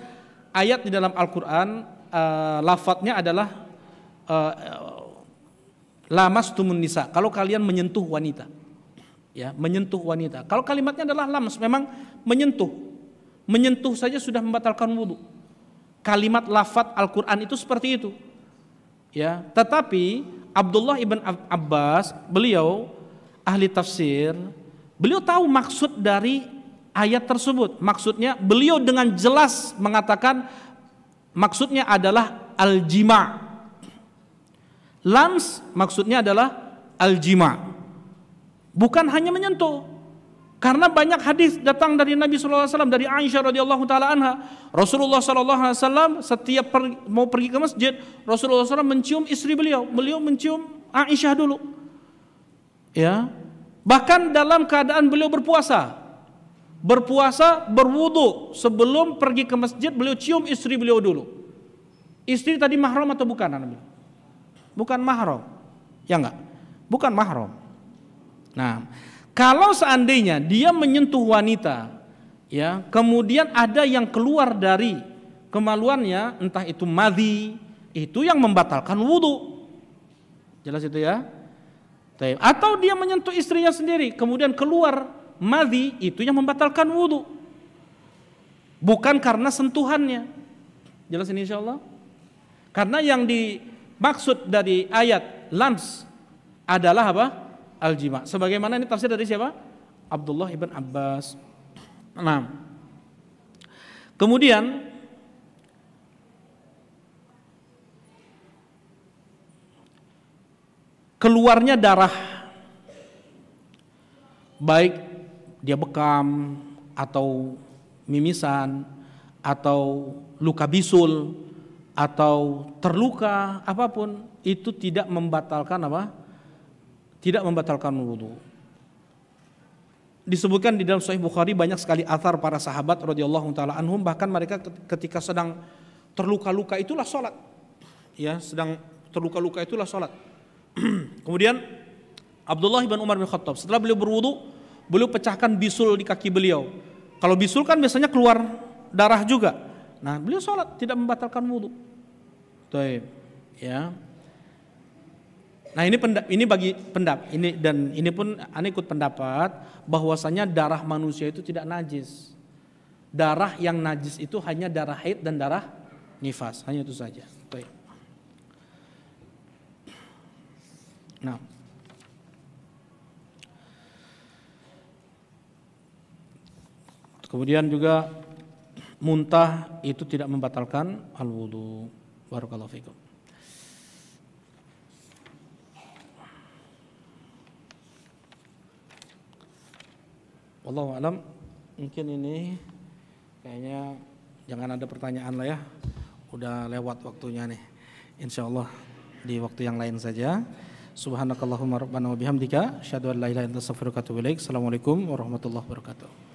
ayat di dalam Al-Qur'an lafadznya adalah lamastumun nisa. Kalau kalian menyentuh wanita. Ya, menyentuh wanita. Kalau kalimatnya adalah lams, memang menyentuh. Menyentuh saja sudah membatalkan wudu. Kalimat lafadz Al-Qur'an itu seperti itu. Ya, tetapi Abdullah ibn Abbas, beliau ahli tafsir, beliau tahu maksud dari ayat tersebut. Maksudnya beliau dengan jelas mengatakan maksudnya adalah al-jima'. Lams maksudnya adalah al-jima'. Bukan hanya menyentuh. Karena banyak hadis datang dari Nabi sallallahu alaihi wasallam, dari Aisyah radhiyallahu taala anha. Rasulullah sallallahu alaihi wasallam setiap mau pergi ke masjid, Rasulullah SAW mencium istri beliau. Beliau mencium Aisyah dulu. Ya. Bahkan dalam keadaan beliau berpuasa, berwudu, sebelum pergi ke masjid beliau cium istri beliau dulu. Istri tadi mahram atau bukan? Bukan mahram. Ya enggak? Bukan mahram. Nah, kalau seandainya dia menyentuh wanita, ya, kemudian ada yang keluar dari kemaluannya, entah itu madhi, itu yang membatalkan wudu. Jelas itu ya? Atau dia menyentuh istrinya sendiri, kemudian keluar madhi, itu yang membatalkan wudu. Bukan karena sentuhannya. Jelas ini insyaallah? Karena yang dimaksud dari ayat lams adalah apa? Al-jima'. Sebagaimana ini tafsir dari siapa? Abdullah ibn Abbas. Nah, kemudian keluarnya darah, baik dia bekam atau mimisan atau luka bisul atau terluka apapun, itu tidak membatalkan apa? Tidak membatalkan wudu. Disebutkan di dalam Sahih Bukhari banyak sekali athar para sahabat radhiyallahu taala anhum, bahkan mereka ketika sedang terluka-luka itulah salat. Ya, sedang terluka-luka itulah salat. Kemudian Abdullah bin Umar bin Khattab setelah beliau berwudu, beliau pecahkan bisul di kaki beliau. Kalau bisul kan biasanya keluar darah juga. Nah, beliau salat tidak membatalkan wudu. Baik, ya. Nah ini bagi ini dan ini pun ana ikut pendapat bahwasanya darah manusia itu tidak najis. Darah yang najis itu hanya darah haid dan darah nifas, hanya itu saja. Baik. Nah, kemudian juga muntah itu tidak membatalkan al-wudu. Barakallahu fikum. Wallahu alam, mungkin ini kayaknya jangan ada pertanyaan lah ya. Udah lewat waktunya nih. Insyaallah di waktu yang lain saja. Subhanakallahumma rabbana wa bihamdika asyhadu an la ilaha illa anta astaghfiruka wa atubu ilaik. Assalamualaikum warahmatullahi wabarakatuh.